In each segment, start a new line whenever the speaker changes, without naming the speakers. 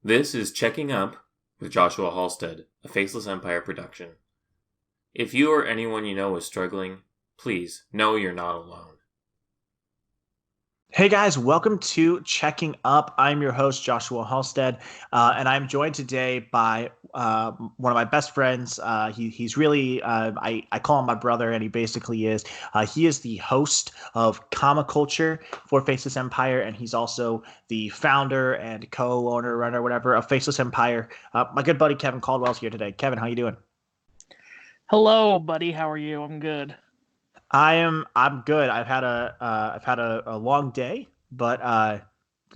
This is Checking Up with Joshua Halstead, a Faceless Empire production. If you or anyone you know is struggling, please know you're not alone.
Hey guys, welcome to Checking Up. I'm your host, Joshua Halstead, and I'm joined today by one of my best friends. He's really, I call him my brother, and he basically is. He is the host of ComiCulture for Faceless Empire, and he's also the founder and co-owner, runner, whatever, of Faceless Empire. My good buddy Kevin Caldwell's here today. Kevin, how you doing?
Hello, buddy. How are you? I'm good.
I'm good. I've had a long day, but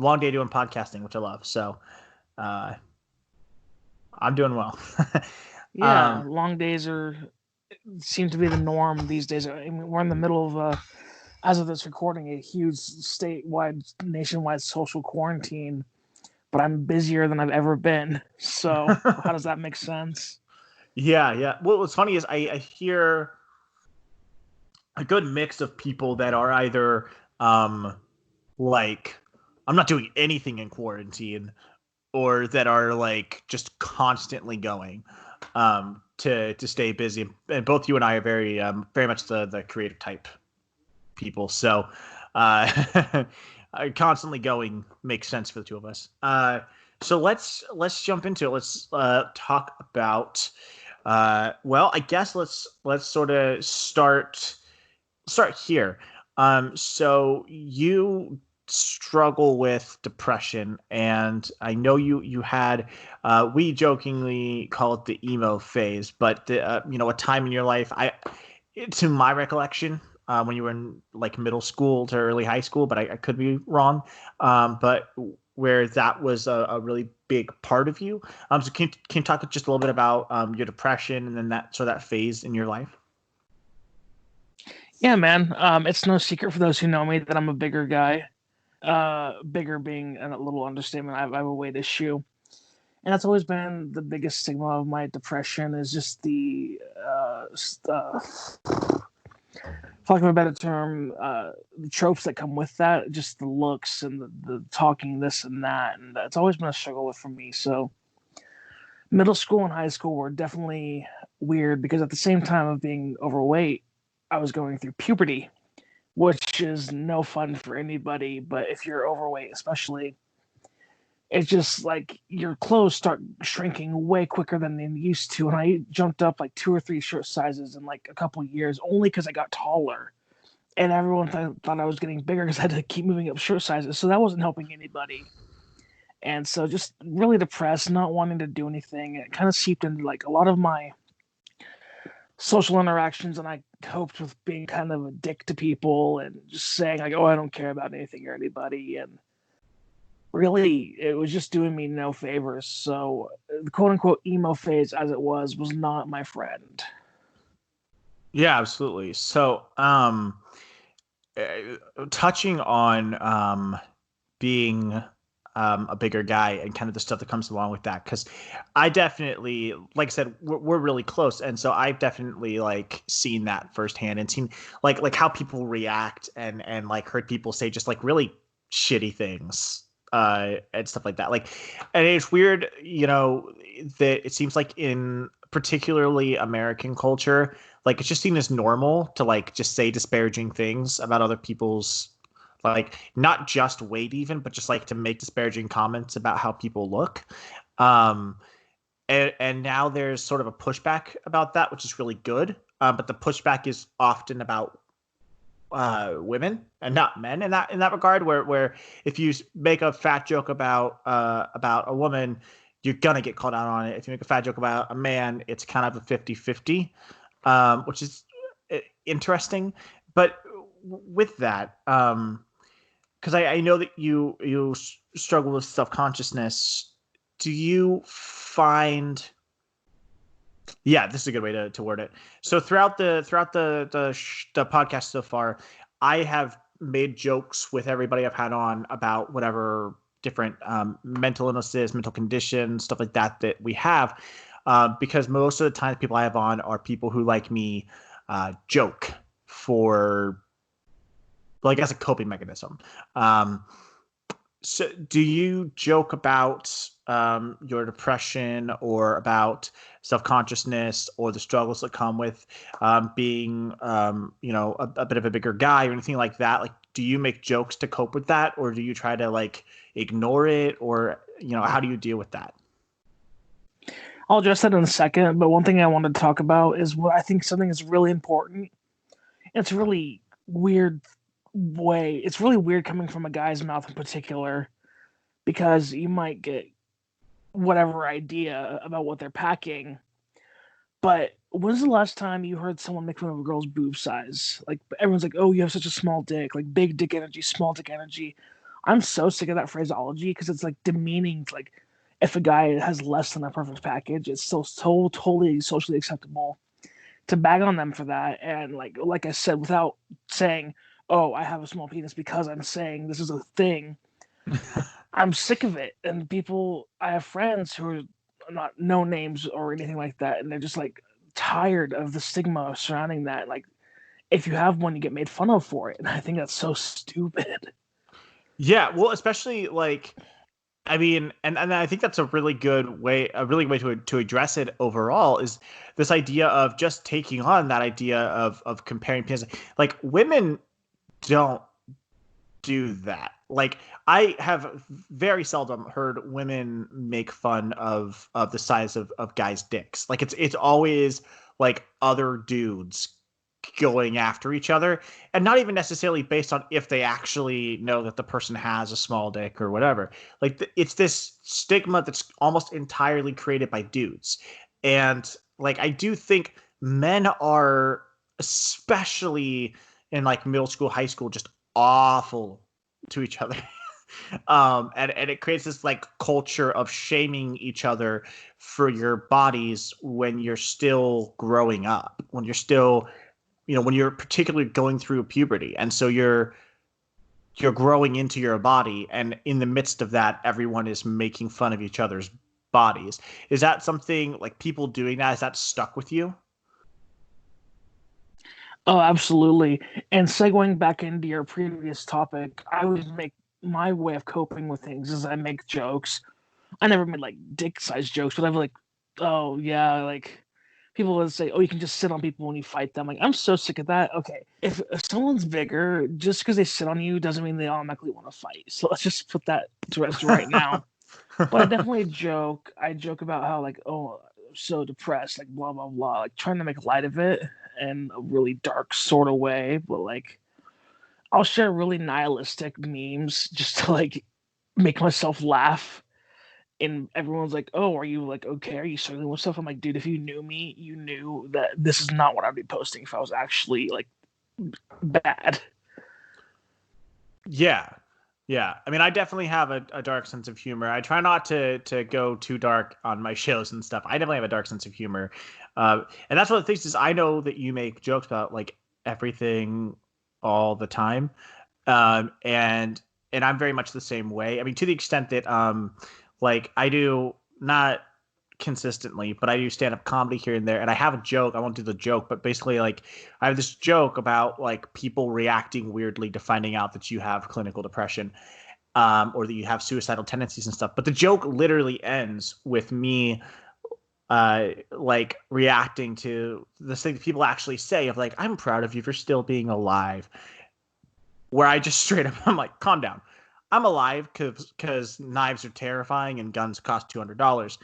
long day doing podcasting, which I love. So uh, I'm doing well.
Yeah, long days seem to be the norm these days. I mean, we're in the middle of as of this recording, a huge statewide, nationwide social quarantine, but I'm busier than I've ever been. So how does that make sense?
Yeah. Well, what's funny is I hear a good mix of people that are either like I'm not doing anything in quarantine, or that are like just constantly going to stay busy. And both you and I are very much the creative type people. So uh, constantly going makes sense for the two of us. So let's jump into it. Let's talk about. Well, I guess let's sort of start here. So you struggle with depression, and I know you had we jokingly call it the emo phase, but a time in your life, to my recollection, when you were in like middle school to early high school, but I could be wrong. But where that was a really big part of you. So can you talk just a little bit about your depression and then that phase in your life?
Yeah, man. It's no secret for those who know me that I'm a bigger guy. Bigger being a little understatement. I have a weight issue, and that's always been the biggest stigma of my depression. Is just for lack of a better term, the tropes that come with that, just the looks and the talking this and that, and it's always been a struggle with for me. So middle school and high school were definitely weird because at the same time of being overweight, I was going through puberty, which is no fun for anybody. But if you're overweight, especially, it's just like your clothes start shrinking way quicker than they used to. And I jumped up like 2 or 3 shirt sizes in like a couple years only because I got taller. And everyone thought I was getting bigger because I had to keep moving up shirt sizes. So that wasn't helping anybody. And so just really depressed, not wanting to do anything. It kind of seeped into like a lot of my social interactions, and I coped with being kind of a dick to people and just saying like, "Oh, I don't care about anything or anybody," and really, it was just doing me no favors. So the quote unquote emo phase, as it was not my friend.
Yeah, absolutely. So, touching on being a bigger guy and kind of the stuff that comes along with that, because I definitely, like I said, we're really close, and so I've definitely like seen that firsthand and seen like how people react and like heard people say just like really shitty things and stuff like that. Like, and it's weird, that it seems like in particularly American culture, like it's just seen as normal to like just say disparaging things about other people's, like not just weight even, but just like to make disparaging comments about how people look. um and now there's sort of a pushback about that, which is really good. But the pushback is often about women and not men in that regard, where if you make a fat joke about a woman, you're gonna get called out on it. If you make a fat joke about a man, it's kind of a 50-50, which is interesting. But with that, because I know that you struggle with self-consciousness. Do you find, yeah, this is a good way to word it. So throughout the podcast so far, I have made jokes with everybody I've had on about whatever different mental illnesses, mental conditions, stuff like that we have, because most of the time people I have on are people who, like me, joke for, well, I guess, a coping mechanism. Um, So, do you joke about your depression or about self-consciousness or the struggles that come with being, a bit of a bigger guy or anything like that? Like, do you make jokes to cope with that, or do you try to like ignore it, or how do you deal with that?
I'll address that in a second, but one thing I wanted to talk about is what I think something is really important. It's really weird it's really weird coming from a guy's mouth in particular, because you might get whatever idea about what they're packing. But when's the last time you heard someone make fun of a girl's boob size? Like, everyone's like, "Oh, you have such a small dick," like big dick energy, small dick energy. I'm so sick of that phraseology because it's like demeaning. Like, if a guy has less than a perfect package, it's still so totally socially acceptable to bag on them for that. And like I said, without saying, "Oh, I have a small penis," because I'm saying this is a thing. I'm sick of it. And I have friends who are not no names or anything like that, and they're just like tired of the stigma surrounding that. Like, if you have one, you get made fun of for it, and I think that's so stupid.
Yeah, well, especially like, I mean, and I think that's a really good way, to address it overall is this idea of just taking on that idea of comparing penis. Like, women don't do that. Like, I have very seldom heard women make fun of the size of guys' dicks. Like, it's always like other dudes going after each other, and not even necessarily based on if they actually know that the person has a small dick or whatever. Like, it's this stigma that's almost entirely created by dudes. And like, I do think men are, especially in like middle school, high school, just awful to each other. And it creates this like culture of shaming each other for your bodies when you're still growing up, when you're still, when you're particularly going through puberty. And so you're growing into your body, and in the midst of that, everyone is making fun of each other's bodies. Is that something like people doing that? Is that stuck with you?
Oh, absolutely. And segueing back into your previous topic, I would make my way of coping with things is I make jokes. I never made like dick size jokes, but I've like, oh yeah, like people would say, "Oh, you can just sit on people when you fight them." Like, I'm so sick of that. Okay, if someone's bigger, just because they sit on you doesn't mean they automatically want to fight. So let's just put that to rest right now. But I definitely joke. I joke about how like, oh, I'm so depressed, like blah blah blah, like trying to make light of it in a really dark sort of way. But like, I'll share really nihilistic memes just to like make myself laugh. And everyone's like, "Oh, are you like okay? Are you struggling with stuff?" I'm like, "Dude, if you knew me, you knew that this is not what I'd be posting if I was actually like bad."
Yeah. Yeah. I mean, I definitely have a dark sense of humor. I try not to go too dark on my shows and stuff. I definitely have a dark sense of humor. And that's one of the things is I know that you make jokes about like everything all the time. And I'm very much the same way. I mean, to the extent that like I do not consistently, but I do stand up comedy here and there. And I have a joke. I won't do the joke, but basically, like, I have this joke about like people reacting weirdly to finding out that you have clinical depression, or that you have suicidal tendencies and stuff. But the joke literally ends with me like reacting to the thing that people actually say of like, "I'm proud of you for still being alive," where I just straight up, I'm like, calm down. I'm alive because knives are terrifying and guns cost $200.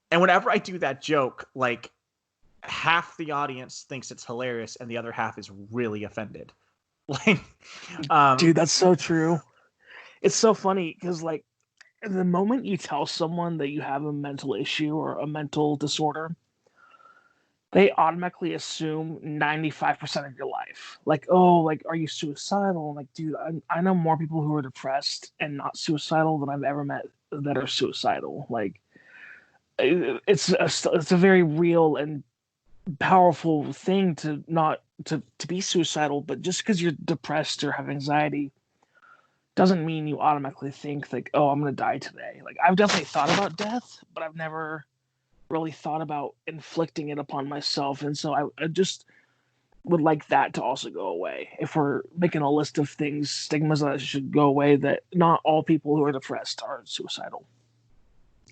And whenever I do that joke, like, half the audience thinks it's hilarious and the other half is really offended. Like,
Dude, that's so true. It's so funny because like the moment you tell someone that you have a mental issue or a mental disorder, they automatically assume 95% of your life. Like, oh, like, are you suicidal? I'm like, dude, I know more people who are depressed and not suicidal than I've ever met that are suicidal. Like, it's a very real and powerful thing to not to be suicidal, but just because you're depressed or have anxiety doesn't mean you automatically think like, oh, I'm gonna die today. Like, I've definitely thought about death, but I've never really thought about inflicting it upon myself. And so I just would like that to also go away. If we're making a list of things, stigmas that should go away, that not all people who are depressed are suicidal.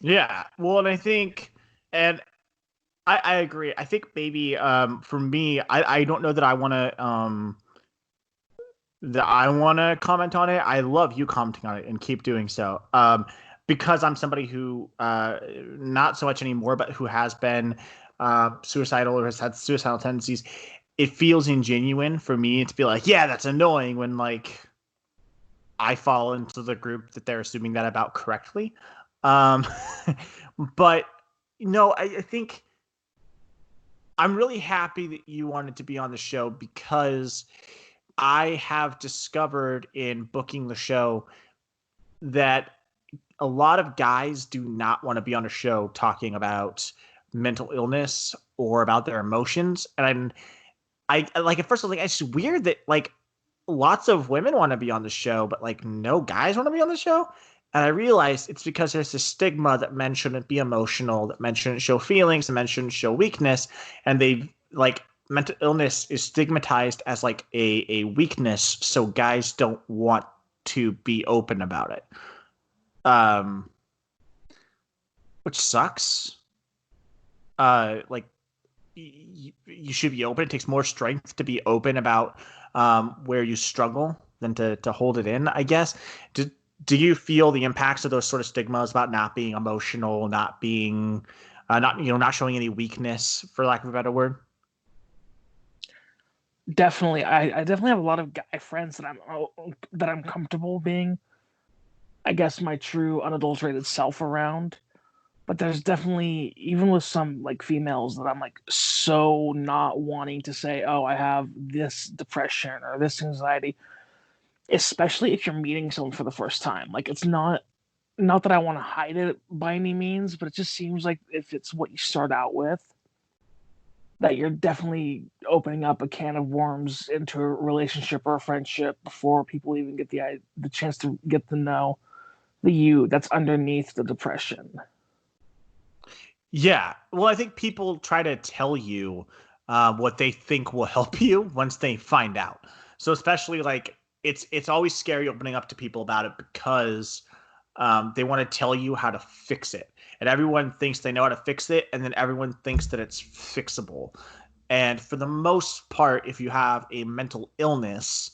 Yeah. Well, and I think, and I agree. I think maybe for me, I don't know that I want to comment on it. I love you commenting on it and keep doing so. Because I'm somebody who not so much anymore, but who has been suicidal or has had suicidal tendencies. It feels ingenuine for me to be like, yeah, that's annoying when like I fall into the group that they're assuming that about correctly. But no, I think I'm really happy that you wanted to be on the show because I have discovered in booking the show that a lot of guys do not want to be on a show talking about mental illness or about their emotions. And I like at first I was like, it's just weird that like lots of women want to be on the show, but like no guys want to be on the show. And I realized it's because there's this stigma that men shouldn't be emotional, that men shouldn't show feelings, that men shouldn't show weakness. And they like mental illness is stigmatized as like a weakness. So guys don't want to be open about it. Which sucks. Like you should be open. It takes more strength to be open about where you struggle than to hold it in, I guess. Do you feel the impacts of those sort of stigmas about not being emotional, not being, not showing any weakness, for lack of a better word?
Definitely, I definitely have a lot of guy friends that I'm comfortable being, I guess, my true unadulterated self around. But there's definitely, even with some like females, that I'm like so not wanting to say, oh, I have this depression or this anxiety, especially if you're meeting someone for the first time. Like it's not that I want to hide it by any means, but it just seems like if it's what you start out with, that you're definitely opening up a can of worms into a relationship or a friendship before people even get the chance to get to know the you that's underneath the depression.
Yeah. Well, I think people try to tell you what they think will help you once they find out. So especially like it's always scary opening up to people about it because they want to tell you how to fix it. And everyone thinks they know how to fix it, and then everyone thinks that it's fixable. And for the most part, if you have a mental illness,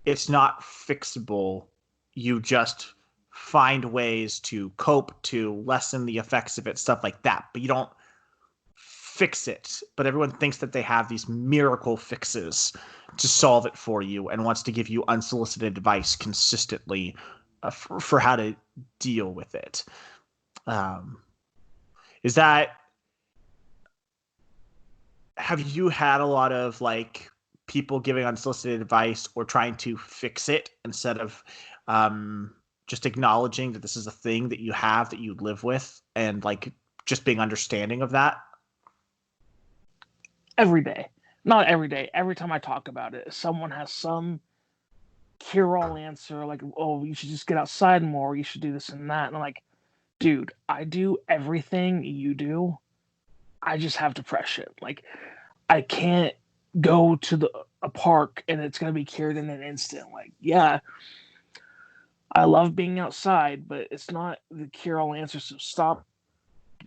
it's not fixable. You just find ways to cope, to lessen the effects of it, stuff like that. But you don't fix it. But everyone thinks that they have these miracle fixes to solve it for you and wants to give you unsolicited advice consistently for how to deal with it. Is that, have you had a lot of like people giving unsolicited advice or trying to fix it instead of just acknowledging that this is a thing that you have, that you live with, and like just being understanding of that?
Every day. Not every day. Every time I talk about it, someone has some cure-all answer, like, oh, you should just get outside more, you should do this and that. And I'm like, dude, I do everything you do. I just have depression. Like, I can't go to a park and it's gonna be cured in an instant. Like, yeah, I love being outside, but it's not the cure-all answer. So stop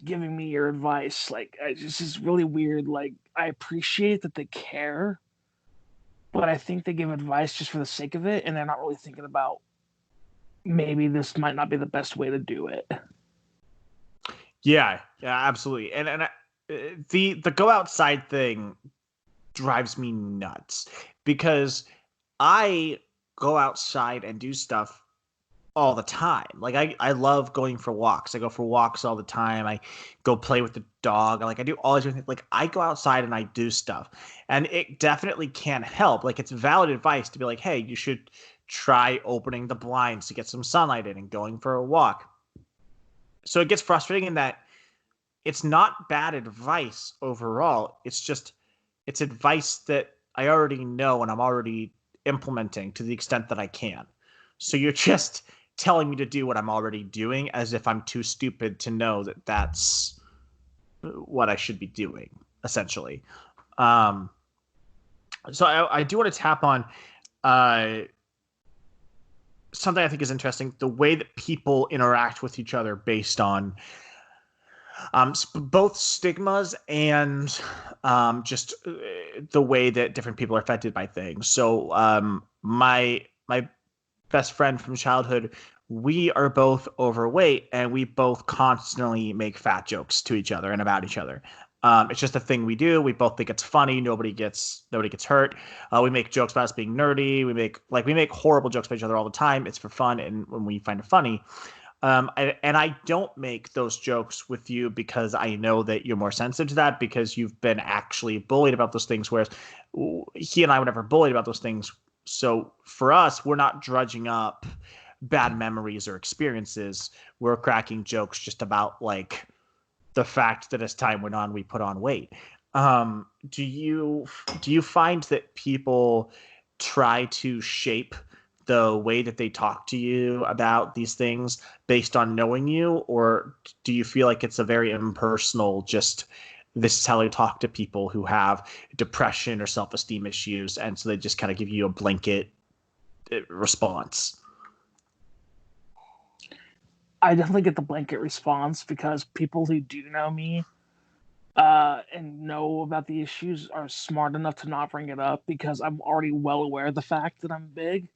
giving me your advice. Like, this is really weird. Like, I appreciate that they care, but I think they give advice just for the sake of it, and they're not really thinking about maybe this might not be the best way to do it.
Yeah, absolutely. And the go outside thing drives me nuts because I go outside and do stuff all the time. Like I love going for walks. I go for walks all the time. I go play with the dog. Like I do all these things. Like I go outside and I do stuff. And it definitely can help. Like it's valid advice to be like, hey, you should try opening the blinds to get some sunlight in and going for a walk. So it gets frustrating in that it's not bad advice overall. It's advice that I already know and I'm already implementing to the extent that I can. So you're just telling me to do what I'm already doing as if I'm too stupid to know that that's what I should be doing, essentially. So I do want to tap on something I think is interesting: the way that people interact with each other based on both stigmas and just the way that different people are affected by things. So my best friend from childhood, we are both overweight, and we both constantly make fat jokes to each other and about each other. It's just a thing we do. We both think it's funny. Nobody gets hurt. We make jokes about us being nerdy. We make horrible jokes about each other all the time. It's for fun, and when we find it funny. And I don't make those jokes with you because I know that you're more sensitive to that, because you've been actually bullied about those things, whereas he and I were never bullied about those things. So for us, we're not drudging up bad memories or experiences. We're cracking jokes just about like the fact that as time went on, we put on weight. Do you find that people try to shape the way that they talk to you about these things based on knowing you, or do you feel like it's a very impersonal, just this is how they talk to people who have depression or self-esteem issues, and so they just kind of give you a blanket response?
I definitely get the blanket response because people who do know me and know about the issues are smart enough to not bring it up, because I'm already well aware of the fact that I'm big.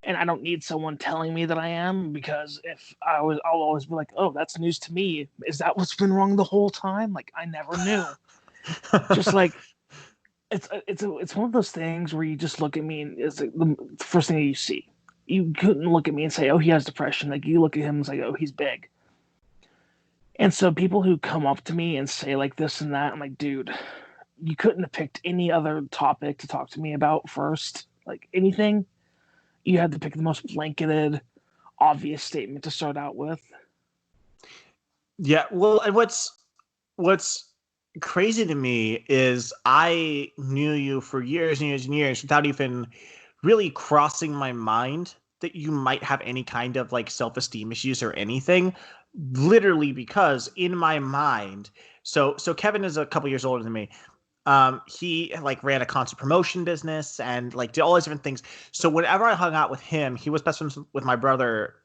And I don't need someone telling me that I am, because I'll always be like, oh, that's news to me. Is that what's been wrong the whole time? Like, I never knew. Just like, it's one of those things where you just look at me and it's like the first thing that you see. You couldn't look at me and say, oh, he has depression. Like, you look at him and say, oh, he's big. And so people who come up to me and say like this and that, I'm like, dude, you couldn't have picked any other topic to talk to me about first. Like, anything. You had to pick the most blanketed, obvious statement to start out with.
Yeah, well, and what's crazy to me is I knew you for years and years and years without even really crossing my mind that you might have any kind of like self-esteem issues or anything. Literally, because in my mind, so Kevin is a couple years older than me. He like ran a concert promotion business and like did all these different things. So whenever I hung out with him, he was best friends with my brother.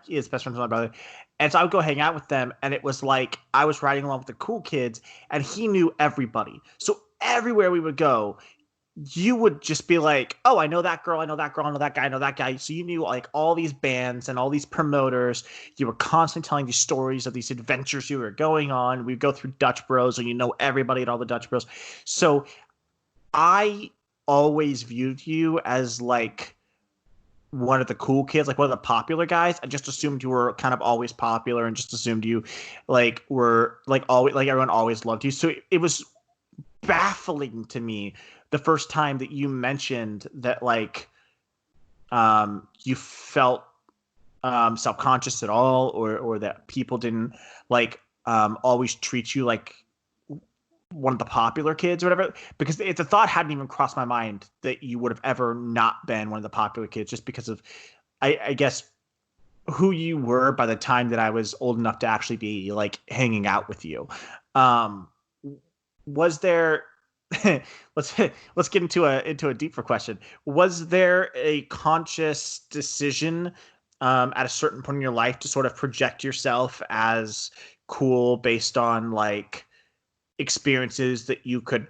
He is best friends with my brother. And so I would go hang out with them, and it was like I was riding along with the cool kids, and he knew everybody. So everywhere we would go, you would just be like, oh, I know that girl, I know that girl, I know that guy, I know that guy. So you knew like all these bands and all these promoters. You were constantly telling these stories of these adventures you were going on. We'd go through Dutch Bros, and you know everybody at all the Dutch Bros. So I always viewed you as like one of the cool kids, like one of the popular guys. I just assumed you were kind of always popular, and just assumed you like were like always like everyone always loved you. So it was baffling to me the first time that you mentioned that like you felt self-conscious at all, or that people didn't like always treat you like one of the popular kids or whatever, because the thought hadn't even crossed my mind that you would have ever not been one of the popular kids, just because of I guess who you were by the time that I was old enough to actually be like hanging out with you. Was there let's get into a deeper question. Was there a conscious decision at a certain point in your life to sort of project yourself as cool based on like experiences that you could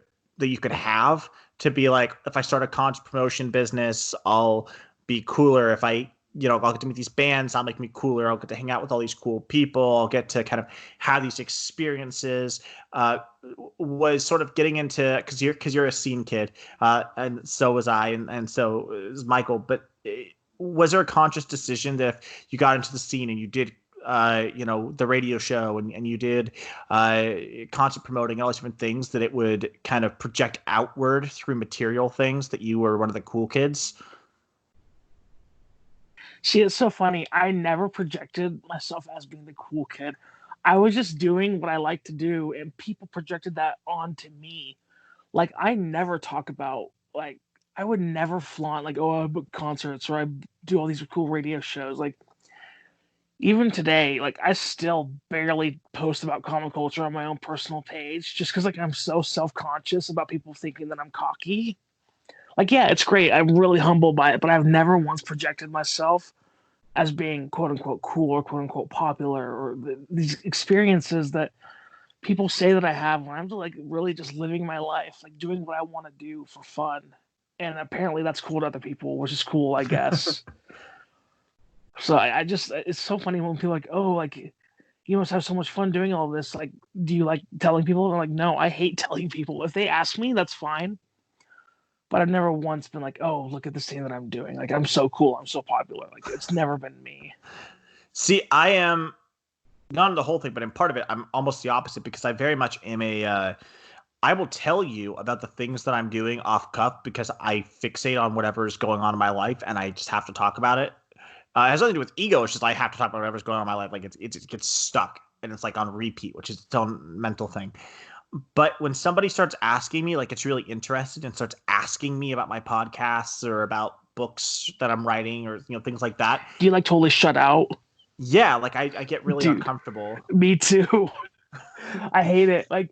have, to be like, if I start a content promotion business, I'll be cooler. If I, I'll get to meet these bands, I'll make me cooler. I'll get to hang out with all these cool people. I'll get to kind of have these experiences. Was sort of getting into, because you're a scene kid, and so was I, and so is Michael. But was there a conscious decision that if you got into the scene and you did the radio show, and you did concert promoting, all these different things, that it would kind of project outward through material things that you were one of the cool kids?
See, it's so funny. I never projected myself as being the cool kid. I was just doing what I like to do, and people projected that onto me. Like, I never talk about, like, I would never flaunt, like, oh, I book concerts or I do all these cool radio shows. Like, even today, like I still barely post about comic culture on my own personal page, just because like I'm so self-conscious about people thinking that I'm cocky. Like, yeah, it's great. I'm really humbled by it, but I've never once projected myself as being quote unquote cool or quote unquote popular or these experiences that people say that I have when I'm like really just living my life, like doing what I want to do for fun. And apparently that's cool to other people, which is cool, I guess. So I just, it's so funny when people are like, oh, like you must have so much fun doing all this. Like, do you like telling people? And I'm like, no, I hate telling people. If they ask me, that's fine. But I've never once been like, oh, look at this thing that I'm doing. Like, I'm so cool. I'm so popular. Like, it's never been me.
See, I am not in the whole thing, but in part of it, I'm almost the opposite because I very much am I will tell you about the things that I'm doing off cuff because I fixate on whatever is going on in my life and I just have to talk about it. It has nothing to do with ego. It's just I have to talk about whatever's going on in my life. Like it gets stuck and it's like on repeat, which is its own mental thing. But when somebody starts asking me, like it's really interested and starts asking me about my podcasts or about books that I'm writing or things like that.
Do you like totally shut out?
Yeah, like I get really
Dude,
uncomfortable.
Me too. I hate it. Like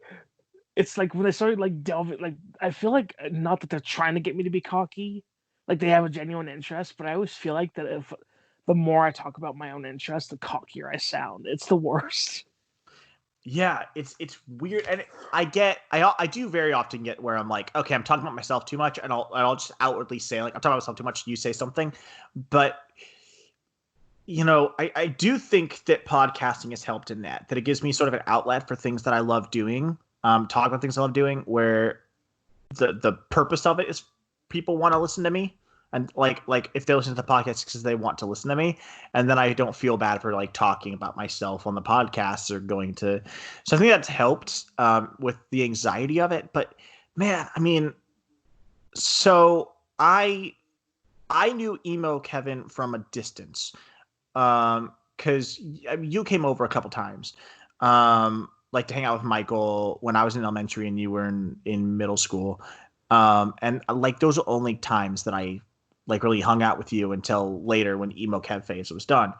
it's like when they started like delving, like I feel like not that they're trying to get me to be cocky, like they have a genuine interest, but I always feel like that if the more I talk about my own interest, the cockier I sound. It's the worst.
Yeah, it's weird, and I do very often get where I'm like, okay, I'm talking about myself too much, and I'll just outwardly say like I'm talking about myself too much. You say something, but I do think that podcasting has helped in that it gives me sort of an outlet for things that I love doing, talk about things I love doing, where the purpose of it is people want to listen to me. And like if they listen to the podcast because they want to listen to me, and then I don't feel bad for like talking about myself on the podcast or going to. So I think that's helped with the anxiety of it. But man, I mean, so I knew emo Kevin from a distance because you came over a couple times, like to hang out with Michael when I was in elementary and you were in middle school, and like those are only times that I like really hung out with you until later when emo Kev phase was done.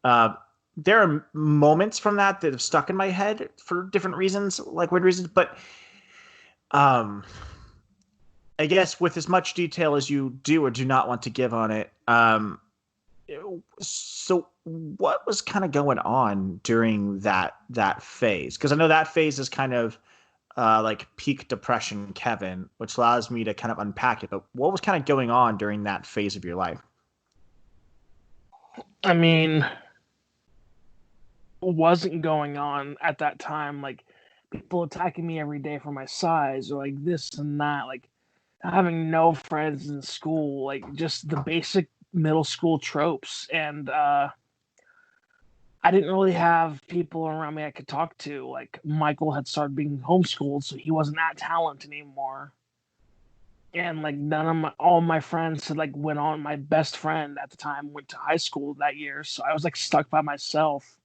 There are moments from that have stuck in my head for different reasons, like weird reasons, but I guess with as much detail as you do or do not want to give on it, so what was kind of going on during that phase? Because I know that phase is kind of like peak depression Kevin, which allows me to kind of unpack it. But what was kind of going on during that phase of your life?
I mean, wasn't going on at that time, like people attacking me every day for my size or like this and that, like having no friends in school, like just the basic middle school tropes. And I didn't really have people around me I could talk to. Like Michael had started being homeschooled, so he wasn't that talented anymore. And like all my friends had like went on. My best friend at the time went to high school that year, so I was like stuck by myself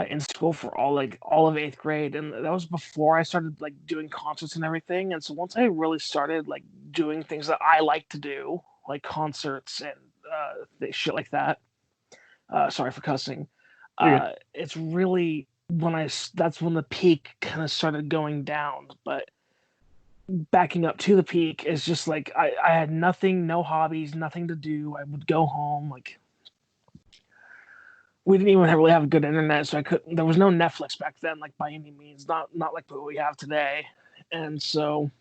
in school for all of eighth grade, and that was before I started like doing concerts and everything. And so once I really started like doing things that I like to do, like concerts and shit like that. Sorry for cussing. It's really that's when the peak kind of started going down. But backing up to the peak is just like I had nothing, no hobbies, nothing to do. I would go home, like we didn't even really have good internet, so I couldn't. There was no Netflix back then, like by any means, not like what we have today. And so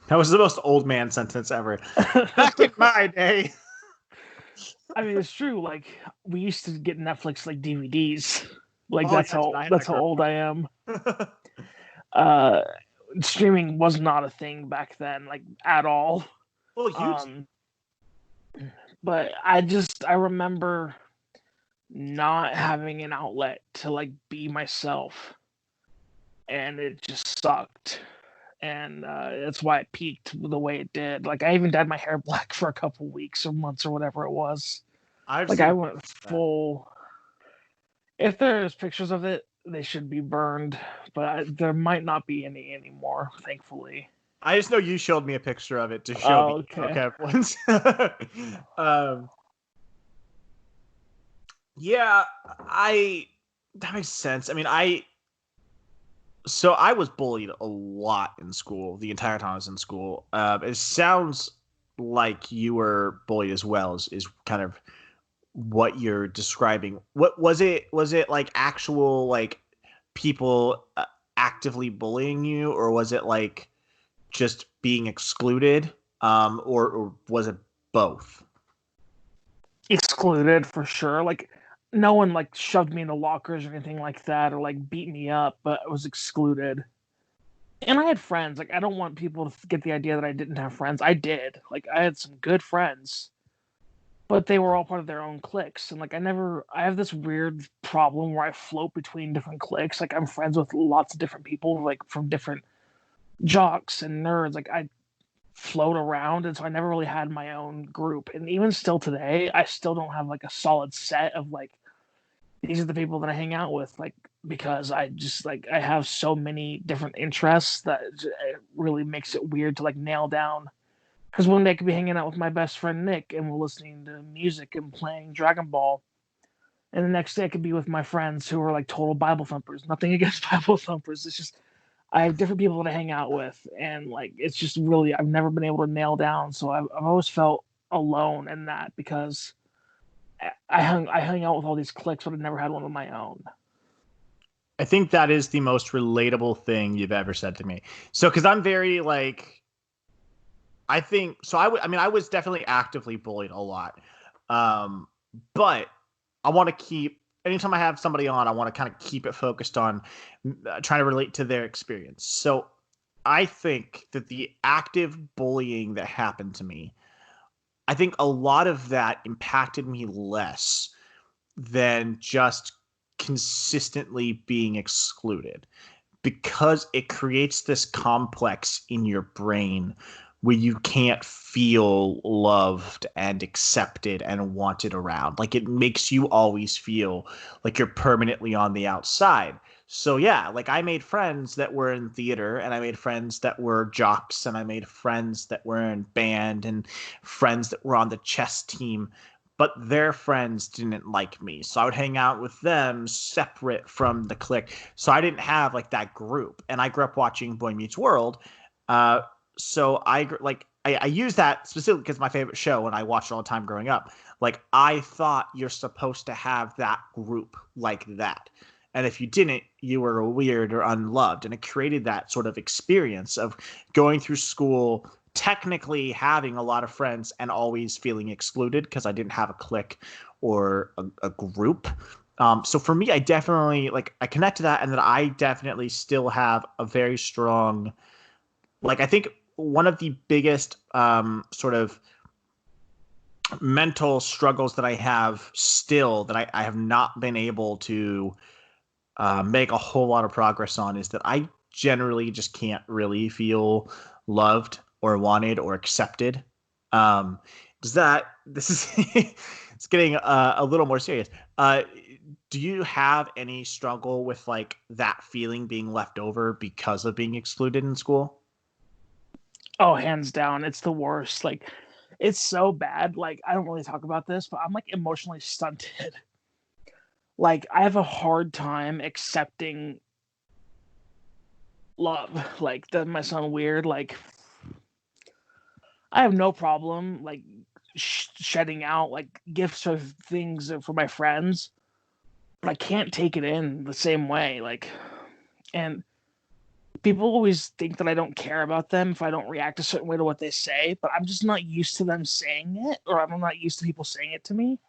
that was the most old man sentence ever. Back in my day.
I mean, it's true. Like we used to get Netflix like DVDs. Like
Oh,
that's how old I am. Streaming was not a thing back then, like at all.
Well,
but I remember not having an outlet to like be myself, and it just sucked. And that's why it peaked the way it did. Like I even dyed my hair black for a couple weeks or months or whatever it was. I went full. If there's pictures of it, they should be burned, but there might not be any anymore, thankfully.
I just know you showed me a picture of it to show me. Okay. Once. Yeah, that makes sense. I mean, I was bullied a lot in school the entire time I was in school. It sounds like you were bullied as well, is kind of what you're describing. What was it? Was it like actual like people actively bullying you, or was it like just being excluded, or was it both?
Excluded for sure. Like no one like shoved me into lockers or anything like that or like beat me up, but I was excluded. And I had friends. Like I don't want people to get the idea that I didn't have friends. I did. Like I had some good friends, but they were all part of their own cliques. And like I have this weird problem where I float between different cliques. Like I'm friends with lots of different people, like from different jocks and nerds. Like I float around, and so I never really had my own group. And even still today, I still don't have like a solid set of like these are the people that I hang out with, like because I just like I have so many different interests that it really makes it weird to like nail down. Because one day I could be hanging out with my best friend Nick, and we're listening to music and playing Dragon Ball, and the next day I could be with my friends who are like total Bible thumpers. Nothing against Bible thumpers. It's just I have different people to hang out with, and like it's just really I've never been able to nail down. So I've always felt alone in that because I hung out with all these cliques, but I never had one of my own.
I think that is the most relatable thing you've ever said to me. So, because I'm very like, I think so. I mean, I was definitely actively bullied a lot, um, but I want to keep. Anytime I have somebody on, I want to kind of keep it focused on trying to relate to their experience. So, I think that the active bullying that happened to me, I think a lot of that impacted me less than just consistently being excluded, because it creates this complex in your brain where you can't feel loved and accepted and wanted around. Like it makes you always feel like you're permanently on the outside. So yeah, like I made friends that were in theater, and I made friends that were jocks, and I made friends that were in band, and friends that were on the chess team, but their friends didn't like me. So I would hang out with them separate from the clique. So I didn't have like that group. And I grew up watching Boy Meets World. Uh, so I use that specifically because my favorite show, and I watched it all the time growing up. Like I thought you're supposed to have that group like that. And if you didn't, you were weird or unloved. And it created that sort of experience of going through school, technically having a lot of friends and always feeling excluded because I didn't have a clique or a group. So for me, I definitely like I connect to that, and that I definitely still have a very strong, like I think one of the biggest sort of mental struggles that I have still that I have not been able to make a whole lot of progress on is that I generally just can't really feel loved or wanted or accepted. Does that this is it's getting a little more serious. Do you have any struggle with like that feeling being left over because of being excluded in school?
Oh, hands down, it's the worst. Like it's so bad. Like I don't really talk about this, but I'm like emotionally stunted. Like I have a hard time accepting love. Like that might sound weird. Like I have no problem like shedding out like gifts or things for my friends, but I can't take it in the same way. Like, and people always think that I don't care about them if I don't react a certain way to what they say, but I'm just not used to them saying it, or I'm not used to people saying it to me.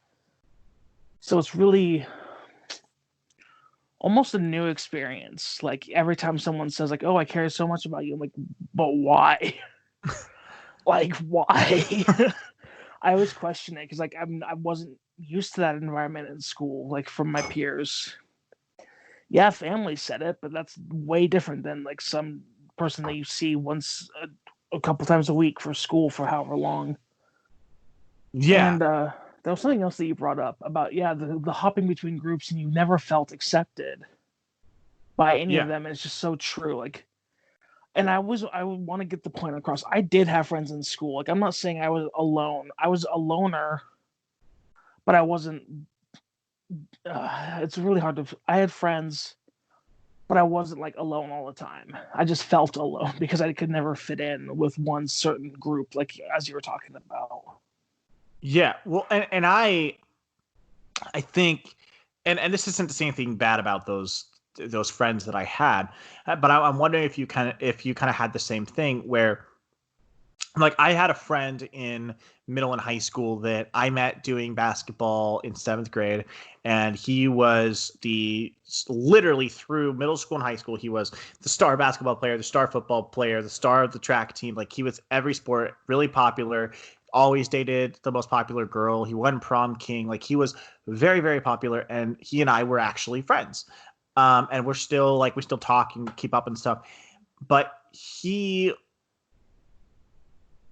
So it's really almost a new experience. Like every time someone says like, "Oh, I care so much about you," I'm like, "But why? Like why?" I always question it because like I wasn't used to that environment in school, like from my peers. Yeah, family said it, but that's way different than like some person that you see once a couple times a week for school for however long.
Yeah,
And there was something else that you brought up about the hopping between groups and you never felt accepted by any of
yeah,
them. And it's just so true. Like, and I would want to get the point across. I did have friends in school. Like, I'm not saying I was alone. I was a loner, but I wasn't it's really hard to. I had friends, but I wasn't like alone all the time. I just felt alone because I could never fit in with one certain group, like as you were talking about.
Yeah, well, and I think, and this isn't to say anything bad about those friends that I had, but I'm wondering if you kind of had the same thing where, like, I had a friend in middle and high school that I met doing basketball in 7th grade, and he was the literally through middle school and high school, he was the star basketball player, the star football player, the star of the track team. Like, he was every sport, really popular. Always dated the most popular girl. He won prom king. Like, he was very, very popular, and he and I were actually friends. And we're still like we still talk and keep up and stuff. But he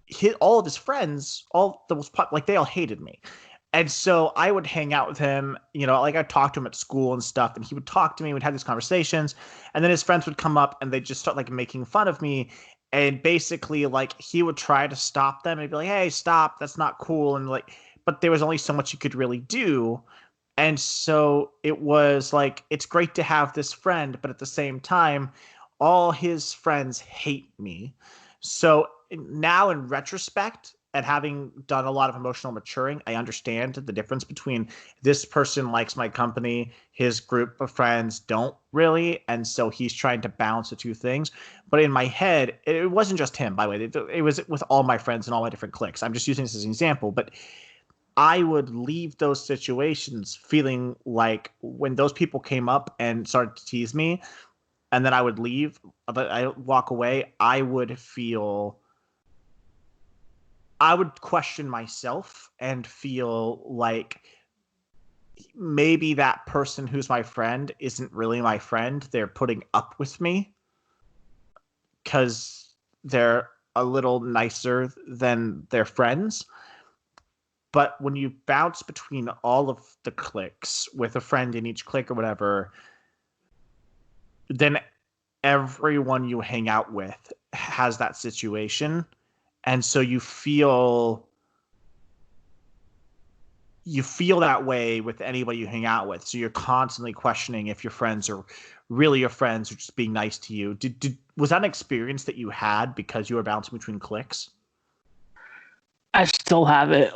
hit all of his friends, all the most like they all hated me. And so I would hang out with him, like I'd talk to him at school and stuff, and he would talk to me, we'd have these conversations, and then his friends would come up and they'd just start like making fun of me. And basically, like, he would try to stop them and be like, hey, stop, that's not cool. And like, but there was only so much you could really do. And so it was like, it's great to have this friend, but at the same time, all his friends hate me. So now, in retrospect, and having done a lot of emotional maturing, I understand the difference between this person likes my company, his group of friends don't really, and so he's trying to balance the two things. But in my head, it wasn't just him, by the way. It was with all my friends and all my different cliques. I'm just using this as an example, but I would leave those situations feeling like when those people came up and started to tease me, and then I would leave, but I walk away, I would question myself and feel like maybe that person who's my friend isn't really my friend. They're putting up with me because they're a little nicer than their friends. But when you bounce between all of the cliques with a friend in each clique or whatever, then everyone you hang out with has that situation. And so you feel that way with anybody you hang out with. So you're constantly questioning if your friends are really your friends or just being nice to you. Was that an experience that you had because you were bouncing between cliques?
I still have it.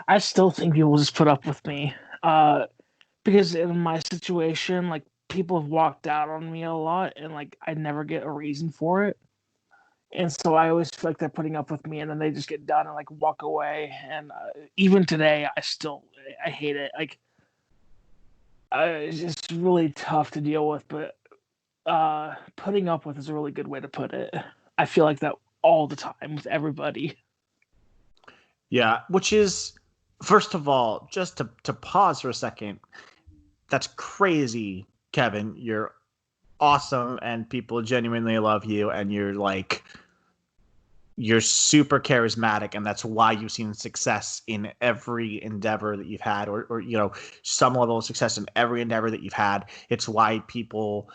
I still think people just put up with me. Because in my situation, like, people have walked out on me a lot, and like I never get a reason for it. And so I always feel like they're putting up with me, and then they just get done and like walk away. And even today, I hate it. Like, it's just really tough to deal with. But putting up with is a really good way to put it. I feel like that all the time with everybody.
Yeah, which is, first of all, just to pause for a second, that's crazy, Kevin. You're awesome, and people genuinely love you, and you're super charismatic, and that's why you've seen success in every endeavor that you've had, or some level of success in every endeavor that you've had. It's why people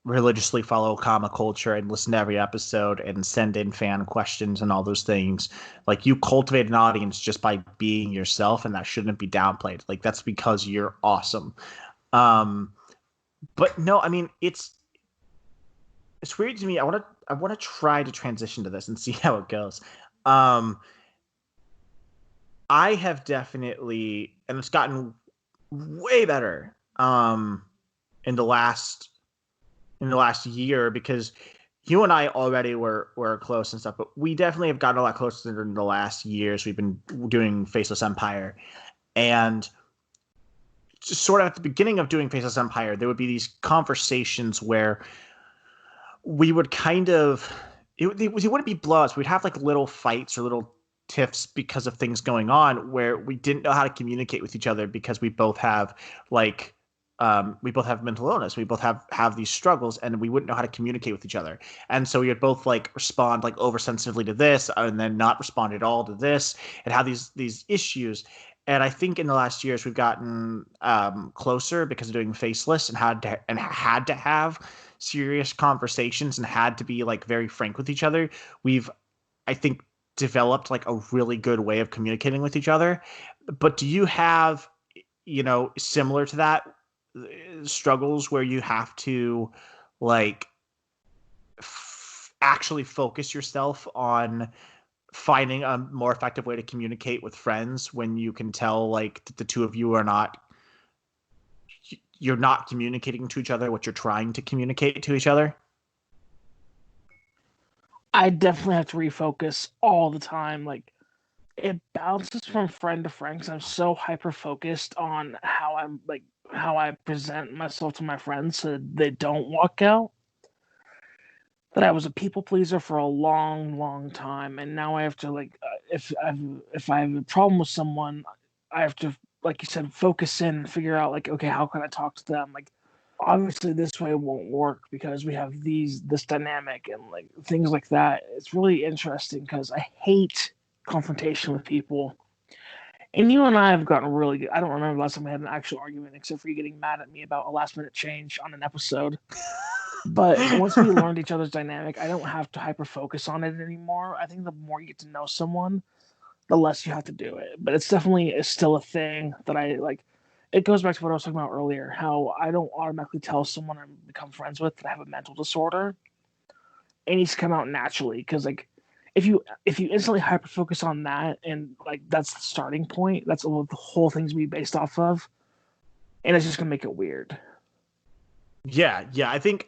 religiously follow ComiCulture and listen to every episode and send in fan questions and all those things. Like, you cultivate an audience just by being yourself, and that shouldn't be downplayed. Like, that's because you're awesome. But no, I mean, it's weird to me. I want to try to transition to this and see how it goes. I have definitely, and it's gotten way better in the last year, because you and I already were close and stuff, but we definitely have gotten a lot closer in the last years. We've been doing Faceless Empire, and just sort of at the beginning of doing Faceless Empire, there would be these conversations where we would kind of, it wouldn't be blowups. We'd have like little fights or little tiffs because of things going on where we didn't know how to communicate with each other, because we both have mental illness. We both have these struggles, and we wouldn't know how to communicate with each other. And so we would both like respond like oversensitively to this, and then not respond at all to this, and have these issues. And I think in the last years we've gotten closer because of doing Faceless, and had to have serious conversations, and had to be like very frank with each other. We've, I think, developed like a really good way of communicating with each other. But do you have similar to that, struggles where you have to like actually focus yourself on finding a more effective way to communicate with friends when you can tell like the two of you you're not communicating to each other what you're trying to communicate to each other?
I definitely have to refocus all the time. Like, it bounces from friend to friend because I'm so hyper focused on how I present myself to my friends so they don't walk out. That I was a people pleaser for a long, long time, and now I have to if I have a problem with someone, I have to, like you said, focus in and figure out like, okay, how can I talk to them? Like, obviously this way won't work because we have this dynamic and like things like that. It's really interesting because I hate confrontation with people. And you and I have gotten really good. I don't remember the last time we had an actual argument, except for you getting mad at me about a last minute change on an episode. But once we learned each other's dynamic, I don't have to hyper focus on it anymore. I think the more you get to know someone, the less you have to do it. But it's definitely still a thing that I like. It goes back to what I was talking about earlier, how I don't automatically tell someone I'm become friends with that I have a mental disorder. It needs to come out naturally because like if you instantly hyper focus on that and like that's the starting point, that's what the whole thing's gonna be based off of, and it's just gonna make it weird.
Yeah. I think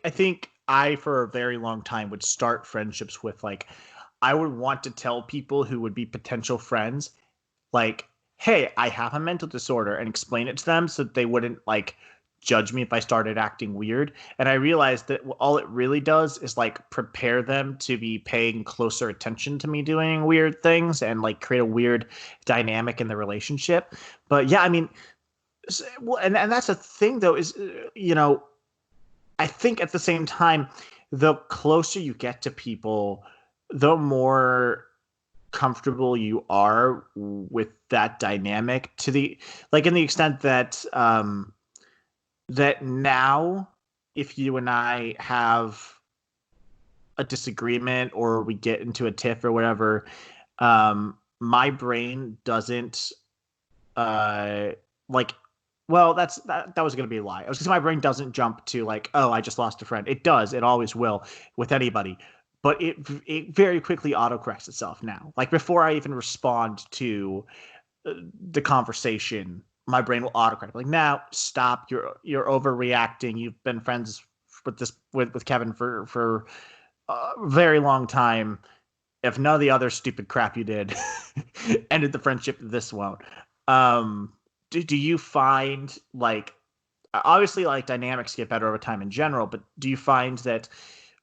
I for a very long time would start friendships with like I would want to tell people who would be potential friends like, hey, I have a mental disorder, and explain it to them so that they wouldn't like judge me if I started acting weird. And I realized that all it really does is like prepare them to be paying closer attention to me doing weird things and like create a weird dynamic in the relationship. But yeah, I mean, and that's a thing though, is, I think at the same time, the closer you get to people, the more comfortable you are with that dynamic to the like in the extent that that now if you and I have a disagreement or we get into a tiff or whatever, my brain doesn't like well that was going to be a lie. I was going to say my brain doesn't jump to like, oh, I just lost a friend. It does, it always will with anybody, but it very quickly autocorrects itself now. Like before I even respond to the conversation, my brain will autocorrect. Like, now stop. You're overreacting. You've been friends with Kevin for a very long time. If none of the other stupid crap you did ended the friendship, this won't. Do you find like obviously like dynamics get better over time in general, but do you find that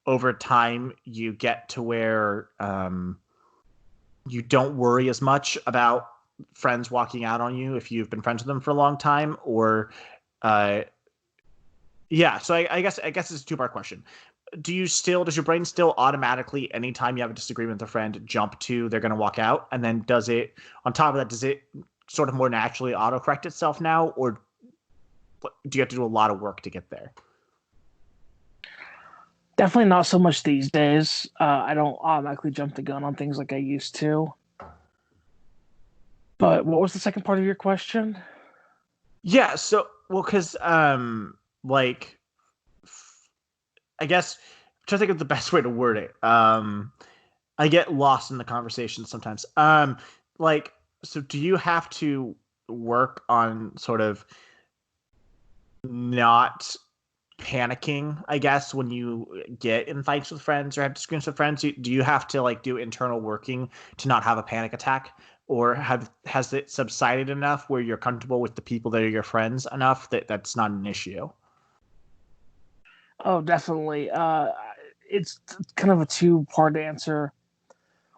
over time you get to where you don't worry as much about friends walking out on you if you've been friends with them for a long time? Or yeah, so I guess it's a two-part question. Does your brain still automatically, anytime you have a disagreement with a friend, jump to they're going to walk out? And then does it sort of more naturally autocorrect itself now, or do you have to do a lot of work to get there?
Definitely not so much these days. I don't automatically jump the gun on things like I used to. But what was the second part of your question?
Yeah, so because like I guess I'm trying to think of the best way to word it. I get lost in the conversation sometimes. Like, so do you have to work on sort of not panicking, I guess, when you get in fights with friends or have disagreements with friends? Do you have to like do internal working to not have a panic attack? Or has it subsided enough where you're comfortable with the people that are your friends enough that that's not an issue?
Oh, definitely. It's kind of a two-part answer.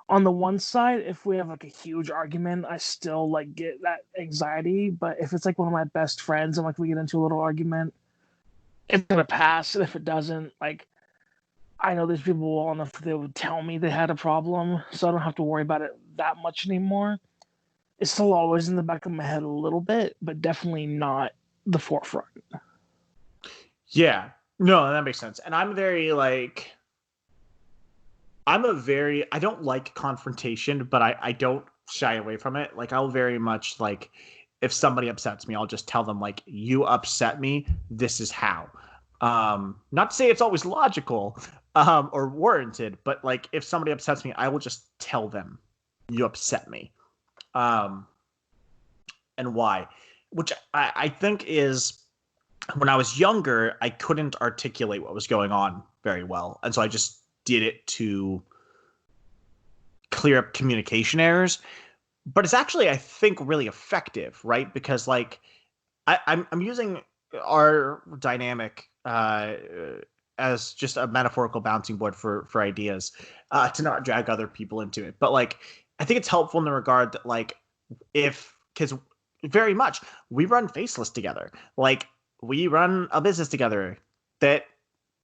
On the one side, if we have like a huge argument, I still like get that anxiety. But if it's like one of my best friends and like we get into a little argument, it's gonna pass. And if it doesn't, like I know there's people well enough that they would tell me they had a problem, so I don't have to worry about it that much anymore. It's still always in the back of my head a little bit, but definitely not the forefront.
Yeah, no, that makes sense. And I'm very like, I don't like confrontation, but I don't shy away from it. Like I'll very much like, if somebody upsets me, I'll just tell them, like, you upset me, this is how. Not to say it's always logical or warranted, but like if somebody upsets me, I will just tell them, you upset me. And why. Which I think is, when I was younger, I couldn't articulate what was going on very well. And so I just did it to clear up communication errors. But it's actually, I think, really effective, right? Because like I'm using our dynamic as just a metaphorical bouncing board for ideas, to not drag other people into it. But like, I think it's helpful in the regard that like, because very much we run Faceless together. Like, we run a business together that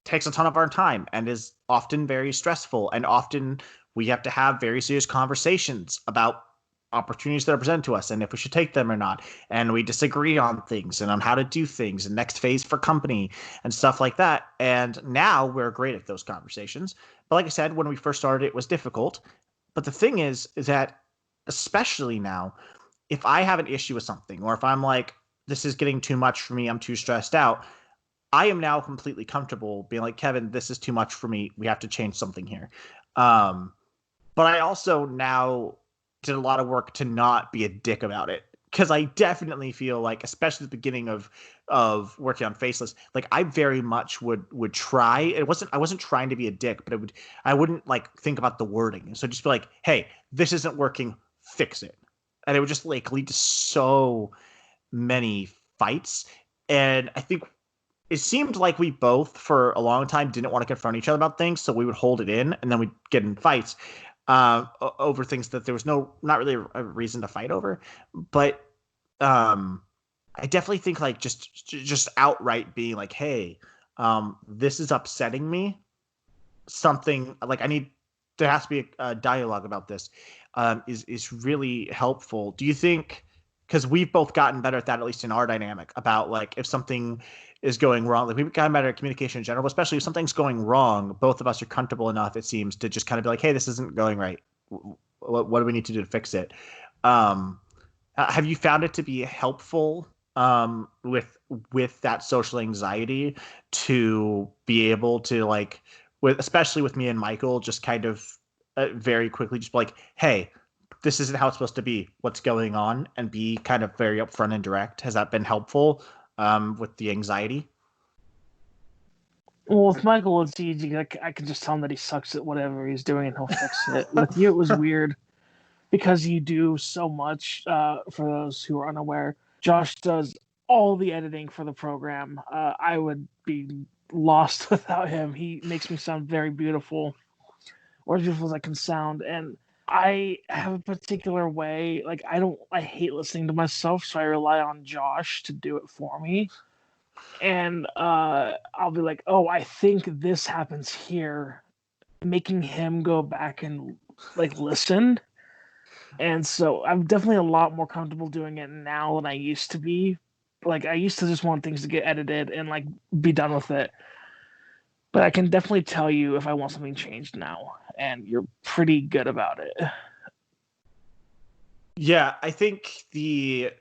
takes a ton of our time and is often very stressful, and often we have to have very serious conversations about opportunities that are presented to us and if we should take them or not. And we disagree on things and on how to do things and next phase for company and stuff like that. And now we're great at those conversations. But like I said, when we first started, it was difficult. But the thing is that especially now, if I have an issue with something, or if I'm like, this is getting too much for me, I'm too stressed out, I am now completely comfortable being like, Kevin, this is too much for me. We have to change something here. But I also now did a lot of work to not be a dick about it, because I definitely feel like, especially at the beginning of working on Faceless, like I very much would try. I wasn't trying to be a dick, but I wouldn't like think about the wording. So just be like, hey, this isn't working, fix it. And it would just like lead to so many fights. And I think it seemed like we both for a long time didn't want to confront each other about things, so we would hold it in and then we'd get in fights over things that there was not really a reason to fight over. But I definitely think like just outright being like, hey, this is upsetting me. Something like there has to be a dialogue about this, is really helpful. Do you think, because we've both gotten better at that, at least in our dynamic, about like if something is going wrong, like we've gotten better at communication in general, but especially if something's going wrong, both of us are comfortable enough, it seems, to just kind of be like, hey, this isn't going right. What do we need to do to fix it? Have you found it to be helpful with that social anxiety to be able to like, especially with me and Michael, just kind of very quickly just be like, hey, this isn't how it's supposed to be, what's going on, and be kind of very upfront and direct? Has that been helpful with the anxiety?
Well, with Michael, it's easy. I can just tell him that he sucks at whatever he's doing and he'll fix it. With you, it was weird because you do so much. For those who are unaware, Josh does all the editing for the program. I would be lost without him. He makes me sound very beautiful, or as beautiful as I can sound. And I have a particular way, like I hate listening to myself, so I rely on Josh to do it for me. And I'll be like, oh, I think this happens here, making him go back and like listen. And so I'm definitely a lot more comfortable doing it now than I used to be. Like I used to just want things to get edited and like be done with it. But I can definitely tell you if I want something changed now, and you're pretty good about it.
Yeah, I think I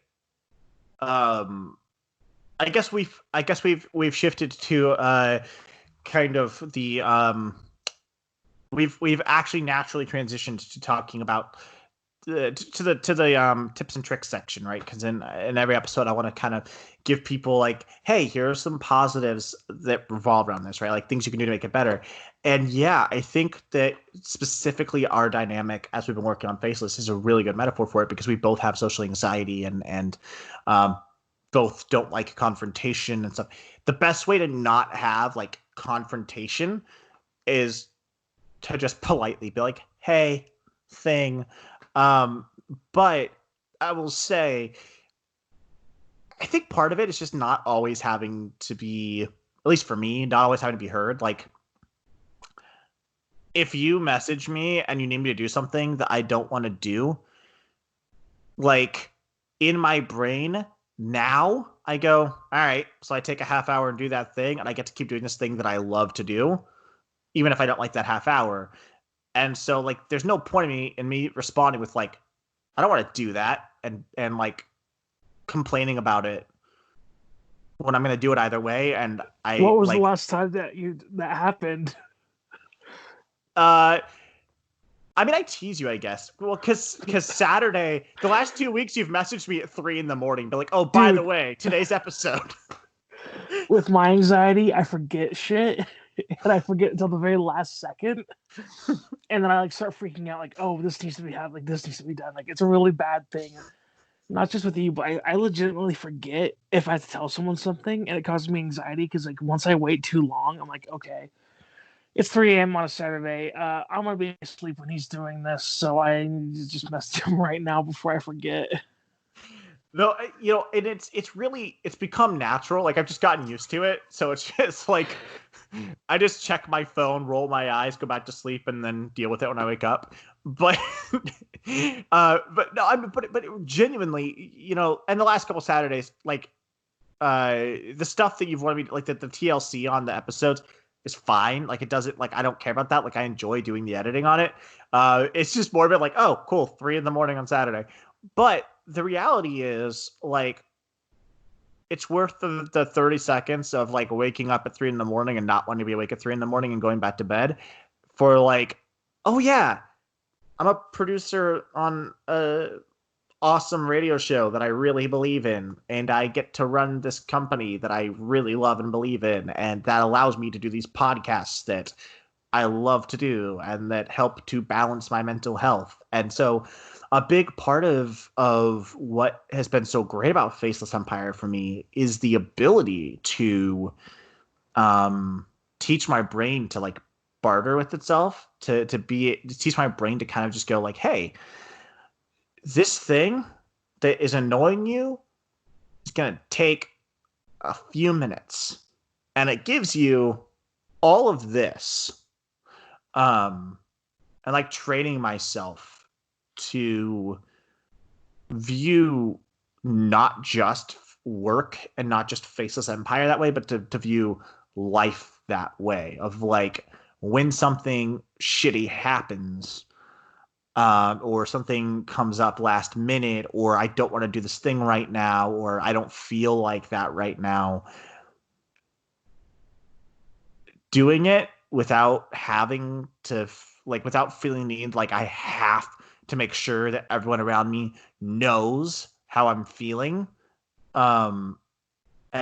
guess we've shifted to kind of the we've actually naturally transitioned to talking about to the tips and tricks section, right? Because in every episode, I want to kind of give people like, hey, here are some positives that revolve around this, right? Like things you can do to make it better. And yeah, I think that specifically our dynamic as we've been working on Faceless is a really good metaphor for it, because we both have social anxiety and both don't like confrontation and stuff. The best way to not have like confrontation is to just politely be like, hey, thing. But I will say, I think part of it is just not always having to be, at least for me, not always having to be heard. Like, if you message me and you need me to do something that I don't want to do, like, in my brain, now I go, all right, so I take a half hour and do that thing, and I get to keep doing this thing that I love to do, even if I don't like that half hour. And so, like, there's no point in me responding with, like, I don't want to do that, and like, complaining about it when I'm going to do it either way. And
What was the last time that happened?
I mean, I tease you, I guess. Well, because Saturday, the last 2 weeks, you've messaged me at 3 a.m, be like, oh, by the way, today's episode.
With my anxiety, I forget shit, and I forget until the very last second, and then I start freaking out, oh, this needs to be happening, this needs to be done. It's a really bad thing. Not just with you, but I legitimately forget if I have to tell someone something, and it causes me anxiety because once I wait too long, I'm like, okay. It's 3 a.m. on a Saturday. I'm going to be asleep when he's doing this, so I need to just message him right now before I forget.
No, and it's become natural. I've just gotten used to it. So it's just I just check my phone, roll my eyes, go back to sleep, and then deal with it when I wake up. But, but no, but genuinely, and the last couple Saturdays, the stuff that you've wanted me, the TLC on the episodes, is fine. It doesn't I don't care about that. I enjoy doing the editing on it. It's just more of it oh, cool, 3 a.m. on Saturday. But the reality is it's worth the 30 seconds of waking up at 3 a.m. and not wanting to be awake at 3 a.m. and going back to bed for oh yeah, I'm a producer on a awesome radio show that I really believe in, and I get to run this company that I really love and believe in, and that allows me to do these podcasts that I love to do and that help to balance my mental health. And so a big part of what has been so great about Faceless Empire for me is the ability to teach my brain to barter with itself, to teach my brain to kind of just go hey, this thing that is annoying you is going to take a few minutes, and it gives you all of this. And training myself to view not just work and not just Faceless Empire that way, but to view life that way of when something shitty happens, or something comes up last minute, or I don't want to do this thing right now, or I don't feel like that right now. Doing it without having to, without feeling the need, I have to make sure that everyone around me knows how I'm feeling. And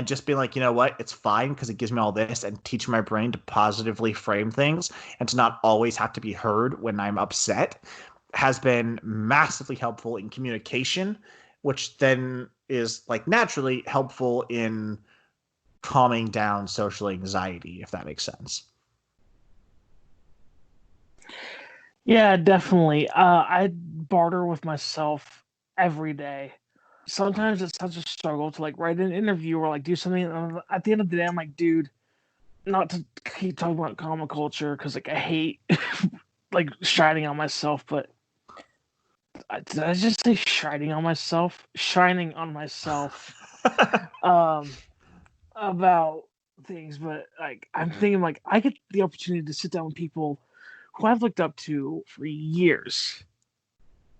just being you know what, it's fine because it gives me all this, and teach my brain to positively frame things and to not always have to be heard when I'm upset, has been massively helpful in communication, which then is naturally helpful in calming down social anxiety, if that makes sense.
Yeah, definitely. I barter with myself every day. Sometimes it's such a struggle to write an interview or do something. At the end of the day, I'm dude, not to keep talking about ComiCulture because I hate shining on myself, but did I just say shining on myself? Shining on myself about things, but I'm thinking I get the opportunity to sit down with people who I've looked up to for years,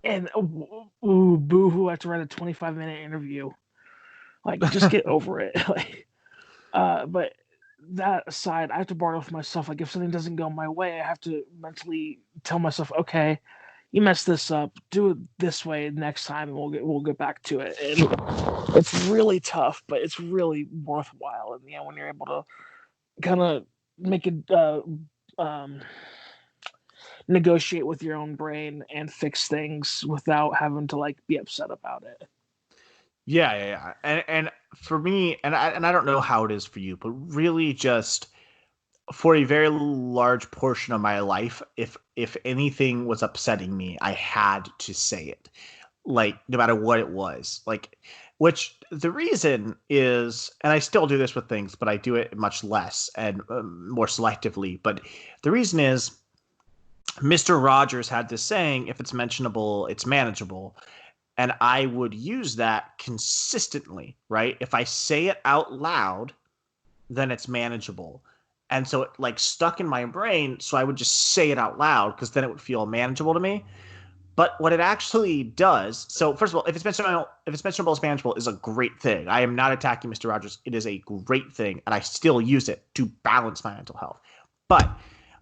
and boo-hoo, I have to write a 25-minute interview. Just get over it. But that aside, I have to barter with myself. If something doesn't go my way, I have to mentally tell myself, okay, you messed this up, do it this way next time, and we'll get back to it. And it's really tough, but it's really worthwhile in the end when you're able to kind of make it negotiate with your own brain and fix things without having to be upset about it.
Yeah. And for me, and I don't know how it is for you, but really just for a very large portion of my life, if anything was upsetting me, I had to say it, no matter what it was, which the reason is, and I still do this with things, but I do it much less and more selectively. But the reason is, Mr. Rogers had this saying, if it's mentionable, it's manageable. And I would use that consistently, right? If I say it out loud, then it's manageable. And so it stuck in my brain, so I would just say it out loud because then it would feel manageable to me. But what it actually does, so first of all, if it's mentionable, it's manageable is a great thing. I am not attacking Mr. Rogers. It is a great thing, and I still use it to balance my mental health. But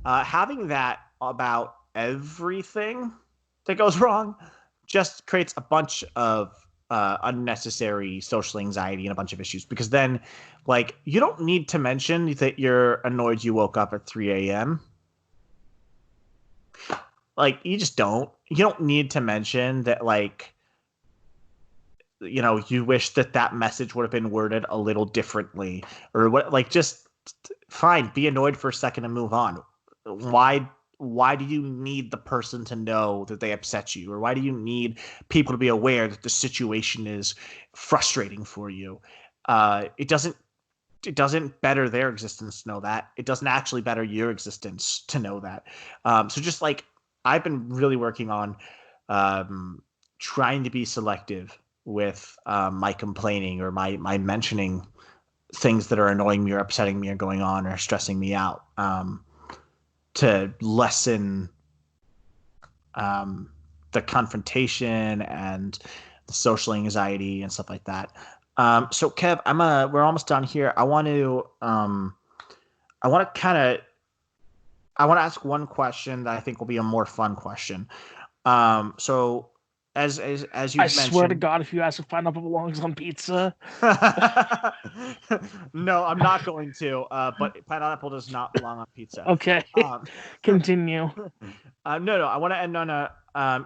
having that about everything that goes wrong just creates a bunch of unnecessary social anxiety and a bunch of issues, because then, like, you don't need to mention that you're annoyed you woke up at 3 a.m. Like, you just don't. You don't need to mention that, like, you know, you wish that message would have been worded a little differently, or what. Like, just fine, be annoyed for a second and move on. Why do you need the person to know that they upset you, or why do you need people to be aware that the situation is frustrating for you? It doesn't better their existence to know that. It doesn't actually better your existence to know that. So just like, I've been really working on trying to be selective with my complaining or my mentioning things that are annoying me or upsetting me or going on or stressing me out, to lessen the confrontation and the social anxiety and stuff like that. So Kev, we're almost done here. I want to ask one question that I think will be a more fun question. So as you mentioned,
I swear to God, if you ask if pineapple belongs on pizza.
No, I'm not going to. But pineapple does not belong on pizza.
Okay, continue.
No, I want to end on a.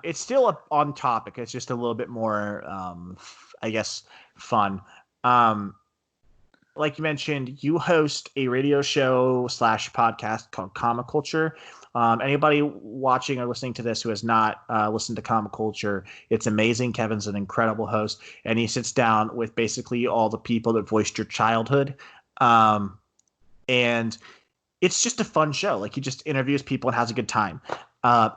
It's still on topic. It's just a little bit more, I guess, fun. Like you mentioned, you host a radio show / podcast called ComiCulture. Anybody watching or listening to this who has not listened to ComiCulture, it's amazing. Kevin's an incredible host, and he sits down with basically all the people that voiced your childhood. And it's just a fun show. Like, he just interviews people and has a good time.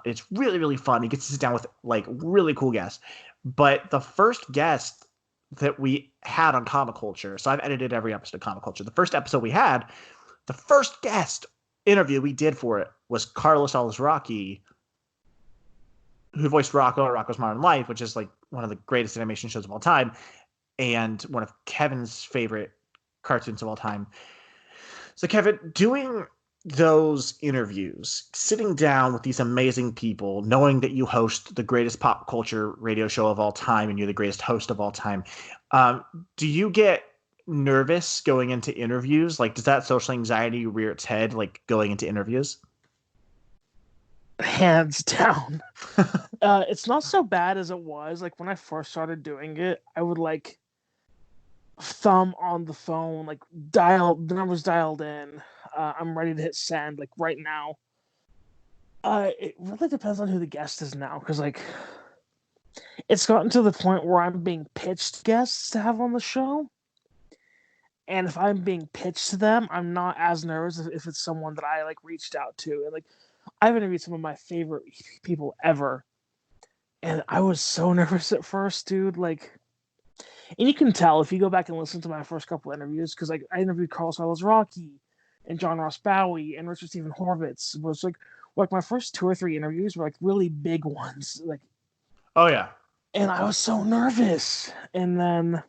It's really, really fun. He gets to sit down with, like, really cool guests. But the first guest that we had on ComiCulture, so I've edited every episode of ComiCulture. The first episode we had, the first guest interview we did for it was Carlos Alazraqui, who voiced Rocco in Rocco's Modern Life, which is, like, one of the greatest animation shows of all time, and one of Kevin's favorite cartoons of all time. So, Kevin, doing those interviews, sitting down with these amazing people, knowing that you host the greatest pop culture radio show of all time and you're the greatest host of all time, do you get nervous going into interviews? Like, does that social anxiety rear its head, like, going into interviews?
Hands down. It's not so bad as it was. Like, when I first started doing it, I would, like, thumb on the phone, like, the number's dialed in. I'm ready to hit send, like, right now. It really depends on who the guest is now, because, like, it's gotten to the point where I'm being pitched guests to have on the show. And if I'm being pitched to them, I'm not as nervous if it's someone that I, like, reached out to. And, like, I've interviewed some of my favorite people ever. And I was so nervous at first, dude. Like, and you can tell if you go back and listen to my first couple interviews, because, like, I interviewed Carlos Alazraqui and John Ross Bowie and Richard Stephen Horvitz. It was like my first 2 or 3 interviews were, like, really big ones. Like,
oh yeah.
And I was so nervous. And then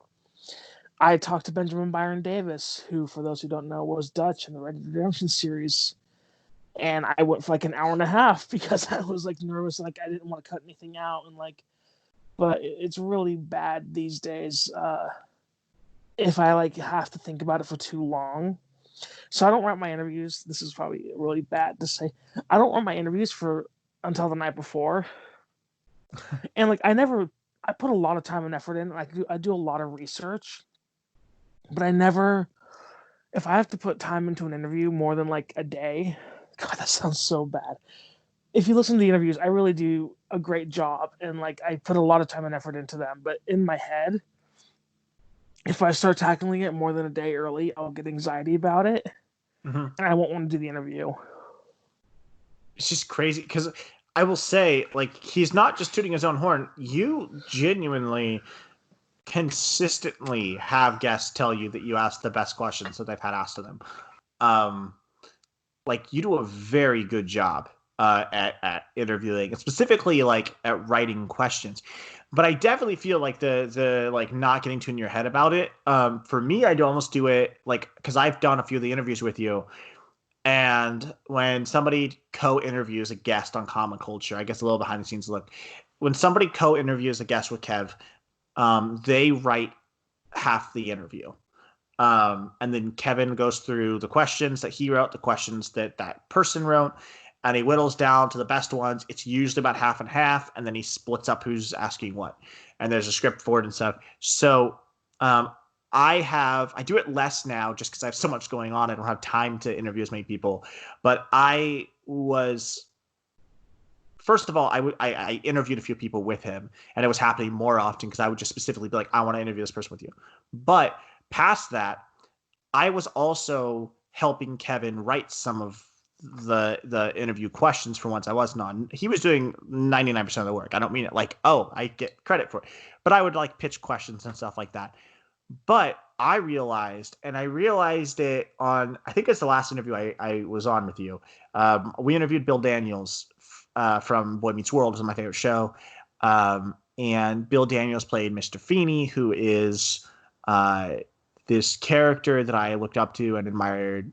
I talked to Benjamin Byron Davis, who, for those who don't know, was Dutch in the Red Dead Redemption series. And I went for, like, an hour and a half because I was, like, nervous. Like, I didn't want to cut anything out. And, like, but it's really bad these days if I, like, have to think about it for too long. So I don't write my interviews. This is probably really bad to say. I don't write my interviews until the night before. And, like, I put a lot of time and effort in. I do a lot of research. But I never, if I have to put time into an interview more than, like, a day, God, that sounds so bad. If you listen to the interviews, I really do a great job. And, like, I put a lot of time and effort into them. But in my head, if I start tackling it more than a day early, I'll get anxiety about it. Mm-hmm. And I won't want to do the interview.
It's just crazy because I will say, like, he's not just tooting his own horn. You genuinely, consistently have guests tell you that you ask the best questions that they've had asked of them. Like, you do a very good job at interviewing, specifically like at writing questions. But I definitely feel like the like not getting too in your head about it. For me, I do almost do it like because I've done a few of the interviews with you, and when somebody co-interviews a guest on ComiCulture, I guess a little behind the scenes look. When somebody co-interviews a guest with Kev, they write half the interview. And then Kevin goes through the questions that he wrote, the questions that that person wrote, and he whittles down to the best ones. It's usually about half and half, and then he splits up who's asking what. And there's a script for it and stuff. So I do it less now just because I have so much going on. I don't have time to interview as many people. But first of all, I interviewed a few people with him, and it was happening more often because I would just specifically be like, I want to interview this person with you. But past that, I was also helping Kevin write some of the interview questions for once I wasn't on. He was doing 99% of the work. I don't mean it like, oh, I get credit for it. But I would like pitch questions and stuff like that. But I realized it on, I think it's the last interview I was on with you. We interviewed Bill Daniels from Boy Meets World, which is my favorite show. And Bill Daniels played Mr. Feeney, who is this character that I looked up to and admired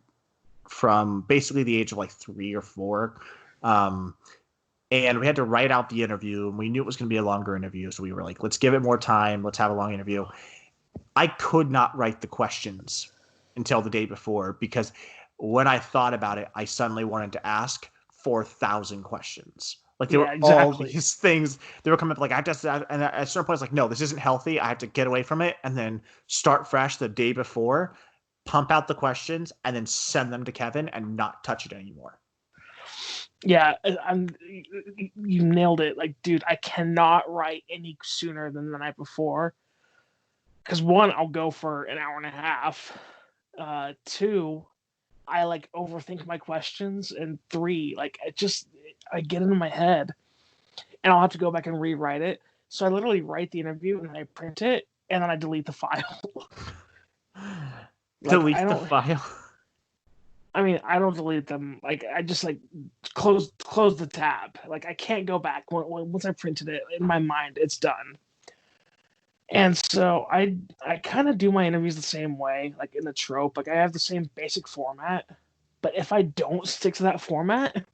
from basically the age of like 3 or 4. And we had to write out the interview, and we knew it was going to be a longer interview. So we were like, let's give it more time. Let's have a long interview. I could not write the questions until the day before because when I thought about it, I suddenly wanted to ask 4,000 questions. Like there were all these things that were coming up. Like I just, and at a certain point, I was like, no, this isn't healthy. I have to get away from it and then start fresh the day before, pump out the questions, and then send them to Kevin and not touch it anymore.
Yeah, you nailed it. Like, dude, I cannot write any sooner than the night before. Because 1, I'll go for an hour and a half. 2, I like overthink my questions, and 3, like I get into my head, and I'll have to go back and rewrite it. So I literally write the interview and then I print it and then I delete the file.
Delete the file.
I mean, I don't delete them. Like I just like close the tab. Like I can't go back. Once I printed it in my mind, it's done. And so I kind of do my interviews the same way, like in the trope. Like I have the same basic format, but if I don't stick to that format,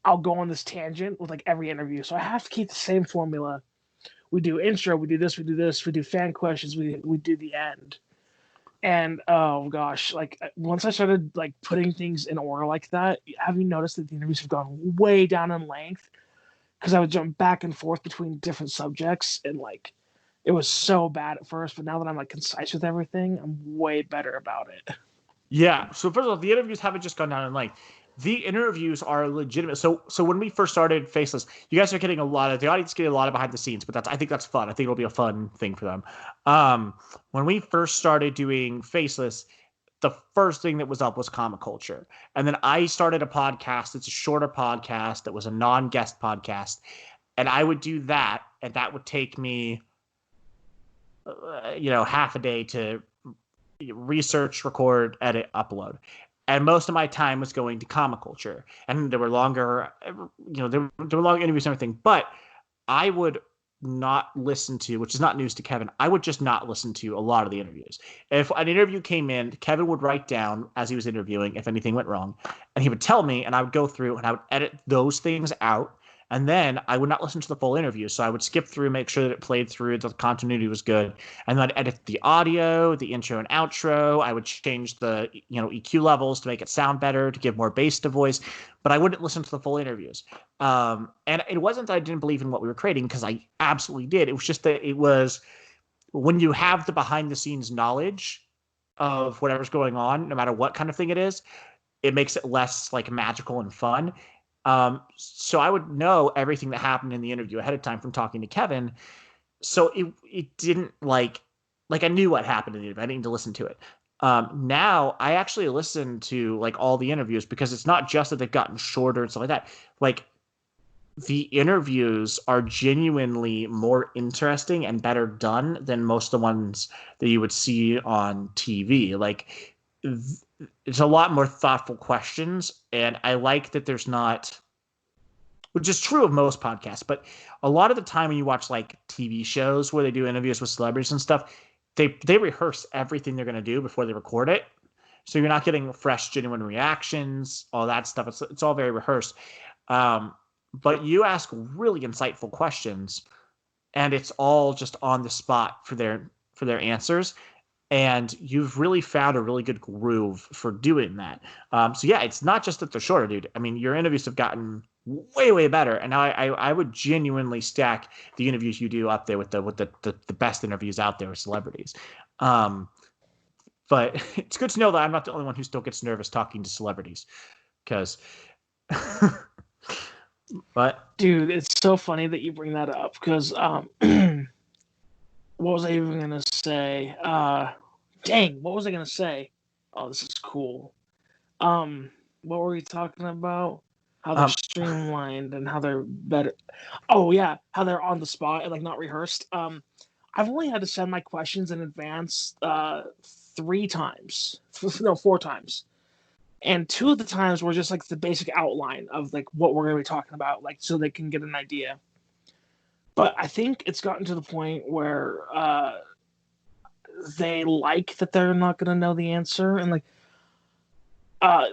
I'll go on this tangent with like every interview. So I have to keep the same formula. We do intro, we do this, we do fan questions, we do the end. And oh gosh, like once I started like putting things in order like that, have you noticed that the interviews have gone way down in length? Because I would jump back and forth between different subjects, and like it was so bad at first, but now that I'm like concise with everything, I'm way better about it.
Yeah. So first of all, the interviews haven't just gone down in length. The interviews are legitimate. So when we first started Faceless, you guys are getting the audience getting a lot of behind the scenes, but I think that's fun. I think it'll be a fun thing for them. When we first started doing Faceless, the first thing that was up was ComiCulture. And then I started a podcast. It's a shorter podcast that was a non-guest podcast. And I would do that, and that would take me, half a day to research, record, edit, upload. And most of my time was going to ComiCulture. And there were longer, there were long interviews and everything. But I would not listen to, which is not news to Kevin, I would just not listen to a lot of the interviews. If an interview came in, Kevin would write down as he was interviewing if anything went wrong. And he would tell me, and I would go through and I would edit those things out. And then I would not listen to the full interview. So I would skip through, make sure that it played through, that the continuity was good. And then I'd edit the audio, the intro and outro. I would change the EQ levels to make it sound better, to give more bass to voice. But I wouldn't listen to the full interviews. And it wasn't that I didn't believe in what we were creating, because I absolutely did. It was just that it was when you have the behind the scenes knowledge of whatever's going on, no matter what kind of thing it is, it makes it less like magical and fun. So I would know everything that happened in the interview ahead of time from talking to Kevin. So it didn't like I knew what happened in the interview. I didn't need to listen to it. Now I actually listen to like all the interviews, because it's not just that they've gotten shorter and stuff like that. Like the interviews are genuinely more interesting and better done than most of the ones that you would see on TV. Like it's a lot more thoughtful questions, and I like that there's not which is true of most podcasts. But a lot of the time when you watch like TV shows where they do interviews with celebrities and stuff, they rehearse everything they're going to do before they record it. So you're not getting fresh, genuine reactions, all that stuff. It's all very rehearsed. But you ask really insightful questions, and it's all just on the spot for their answers. And you've really found a really good groove for doing that. So yeah, it's not just that they're shorter, dude. I mean, your interviews have gotten way, way better. And now I would genuinely stack the interviews you do up there with the best interviews out there with celebrities. But it's good to know that I'm not the only one who still gets nervous talking to celebrities, because. But
dude, it's so funny that you bring that up because what was I even gonna say? Dang, what was I gonna say? Oh, this is cool. What were we talking about? How they're streamlined and how they're better. Oh yeah, how they're on the spot and like not rehearsed. I've only had to send my questions in advance 3 times. No, 4 times. And 2 of the times were just like the basic outline of like what we're gonna be talking about, like so they can get an idea. But I think it's gotten to the point where they like that they're not going to know the answer. And like,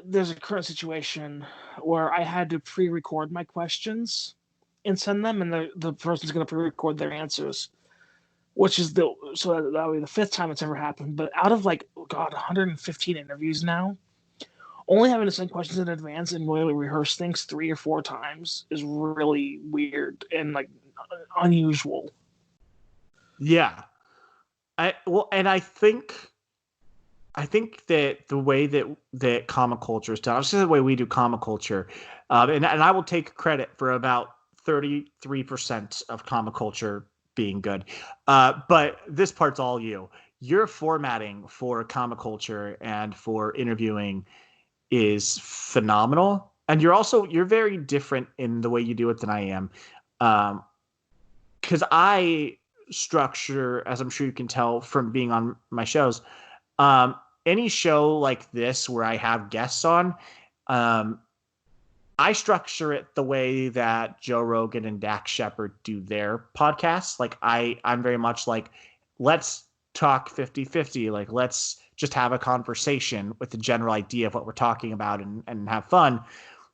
there's a current situation where I had to pre-record my questions and send them, and the person's going to pre-record their answers, which is that would be the 5th time it's ever happened. But out of like, oh God, 115 interviews now, only having to send questions in advance and really rehearse things 3 or 4 times is really weird and like unusual.
Yeah. I think that the way that ComiCulture is done, obviously the way we do ComiCulture, and I will take credit for about 33% of ComiCulture being good. But this part's all you. Your formatting for ComiCulture and for interviewing is phenomenal. And you're very different in the way you do it than I am. Because I structure, as I'm sure you can tell from being on my shows, any show like this where I have guests on, I structure it the way that Joe Rogan and Dak Shepard do their podcasts. Like I'm very much like, let's talk 50-50. Like, let's just have a conversation with the general idea of what we're talking about and have fun.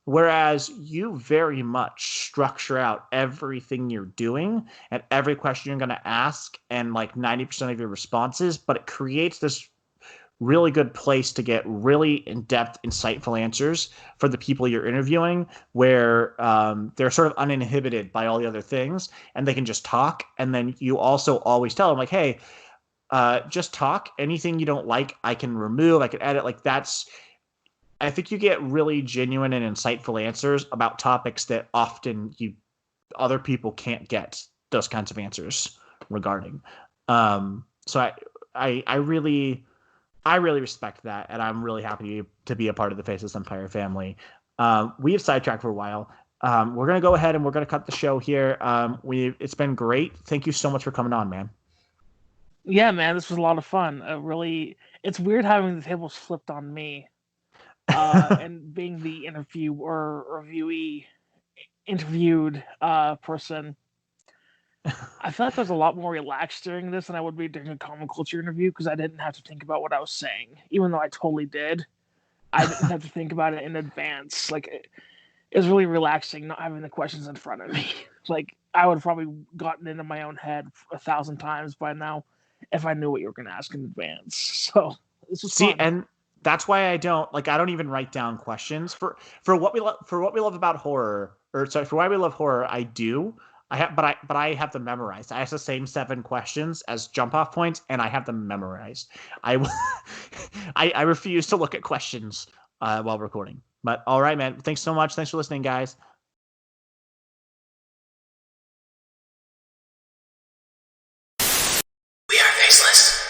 Whereas you very much structure out everything you're doing and every question you're going to ask and like 90% of your responses, but it creates this really good place to get really in-depth, insightful answers for the people you're interviewing, where they're sort of uninhibited by all the other things and they can just talk. And then you also always tell them like, hey, just talk. Anything you don't like, I can remove, I can edit. Like I think you get really genuine and insightful answers about topics that often other people can't get those kinds of answers regarding. So I really respect that, and I'm really happy to be a part of the Faceless Empire family. We have sidetracked for a while. We're gonna go ahead and we're gonna cut the show here. It's been great. Thank you so much for coming on, man.
Yeah, man, this was a lot of fun. It's weird having the tables flipped on me. And being the interviewed person. I feel like I was a lot more relaxed during this than I would be during a ComiCulture interview because I didn't have to think about what I was saying, even though I totally did. I didn't have to think about it in advance. Like it was really relaxing not having the questions in front of me. Like I would have probably gotten into my own head 1,000 times by now if I knew what you were going to ask in advance. So this was fun.
And that's why I don't even write down questions for what we love about horror, or sorry, for why we love horror. I do. But I have them memorized. I ask the same 7 questions as jump off points, and I have them memorized. I refuse to look at questions while recording. But all right, man. Thanks so much. Thanks for listening, guys.
We are faceless.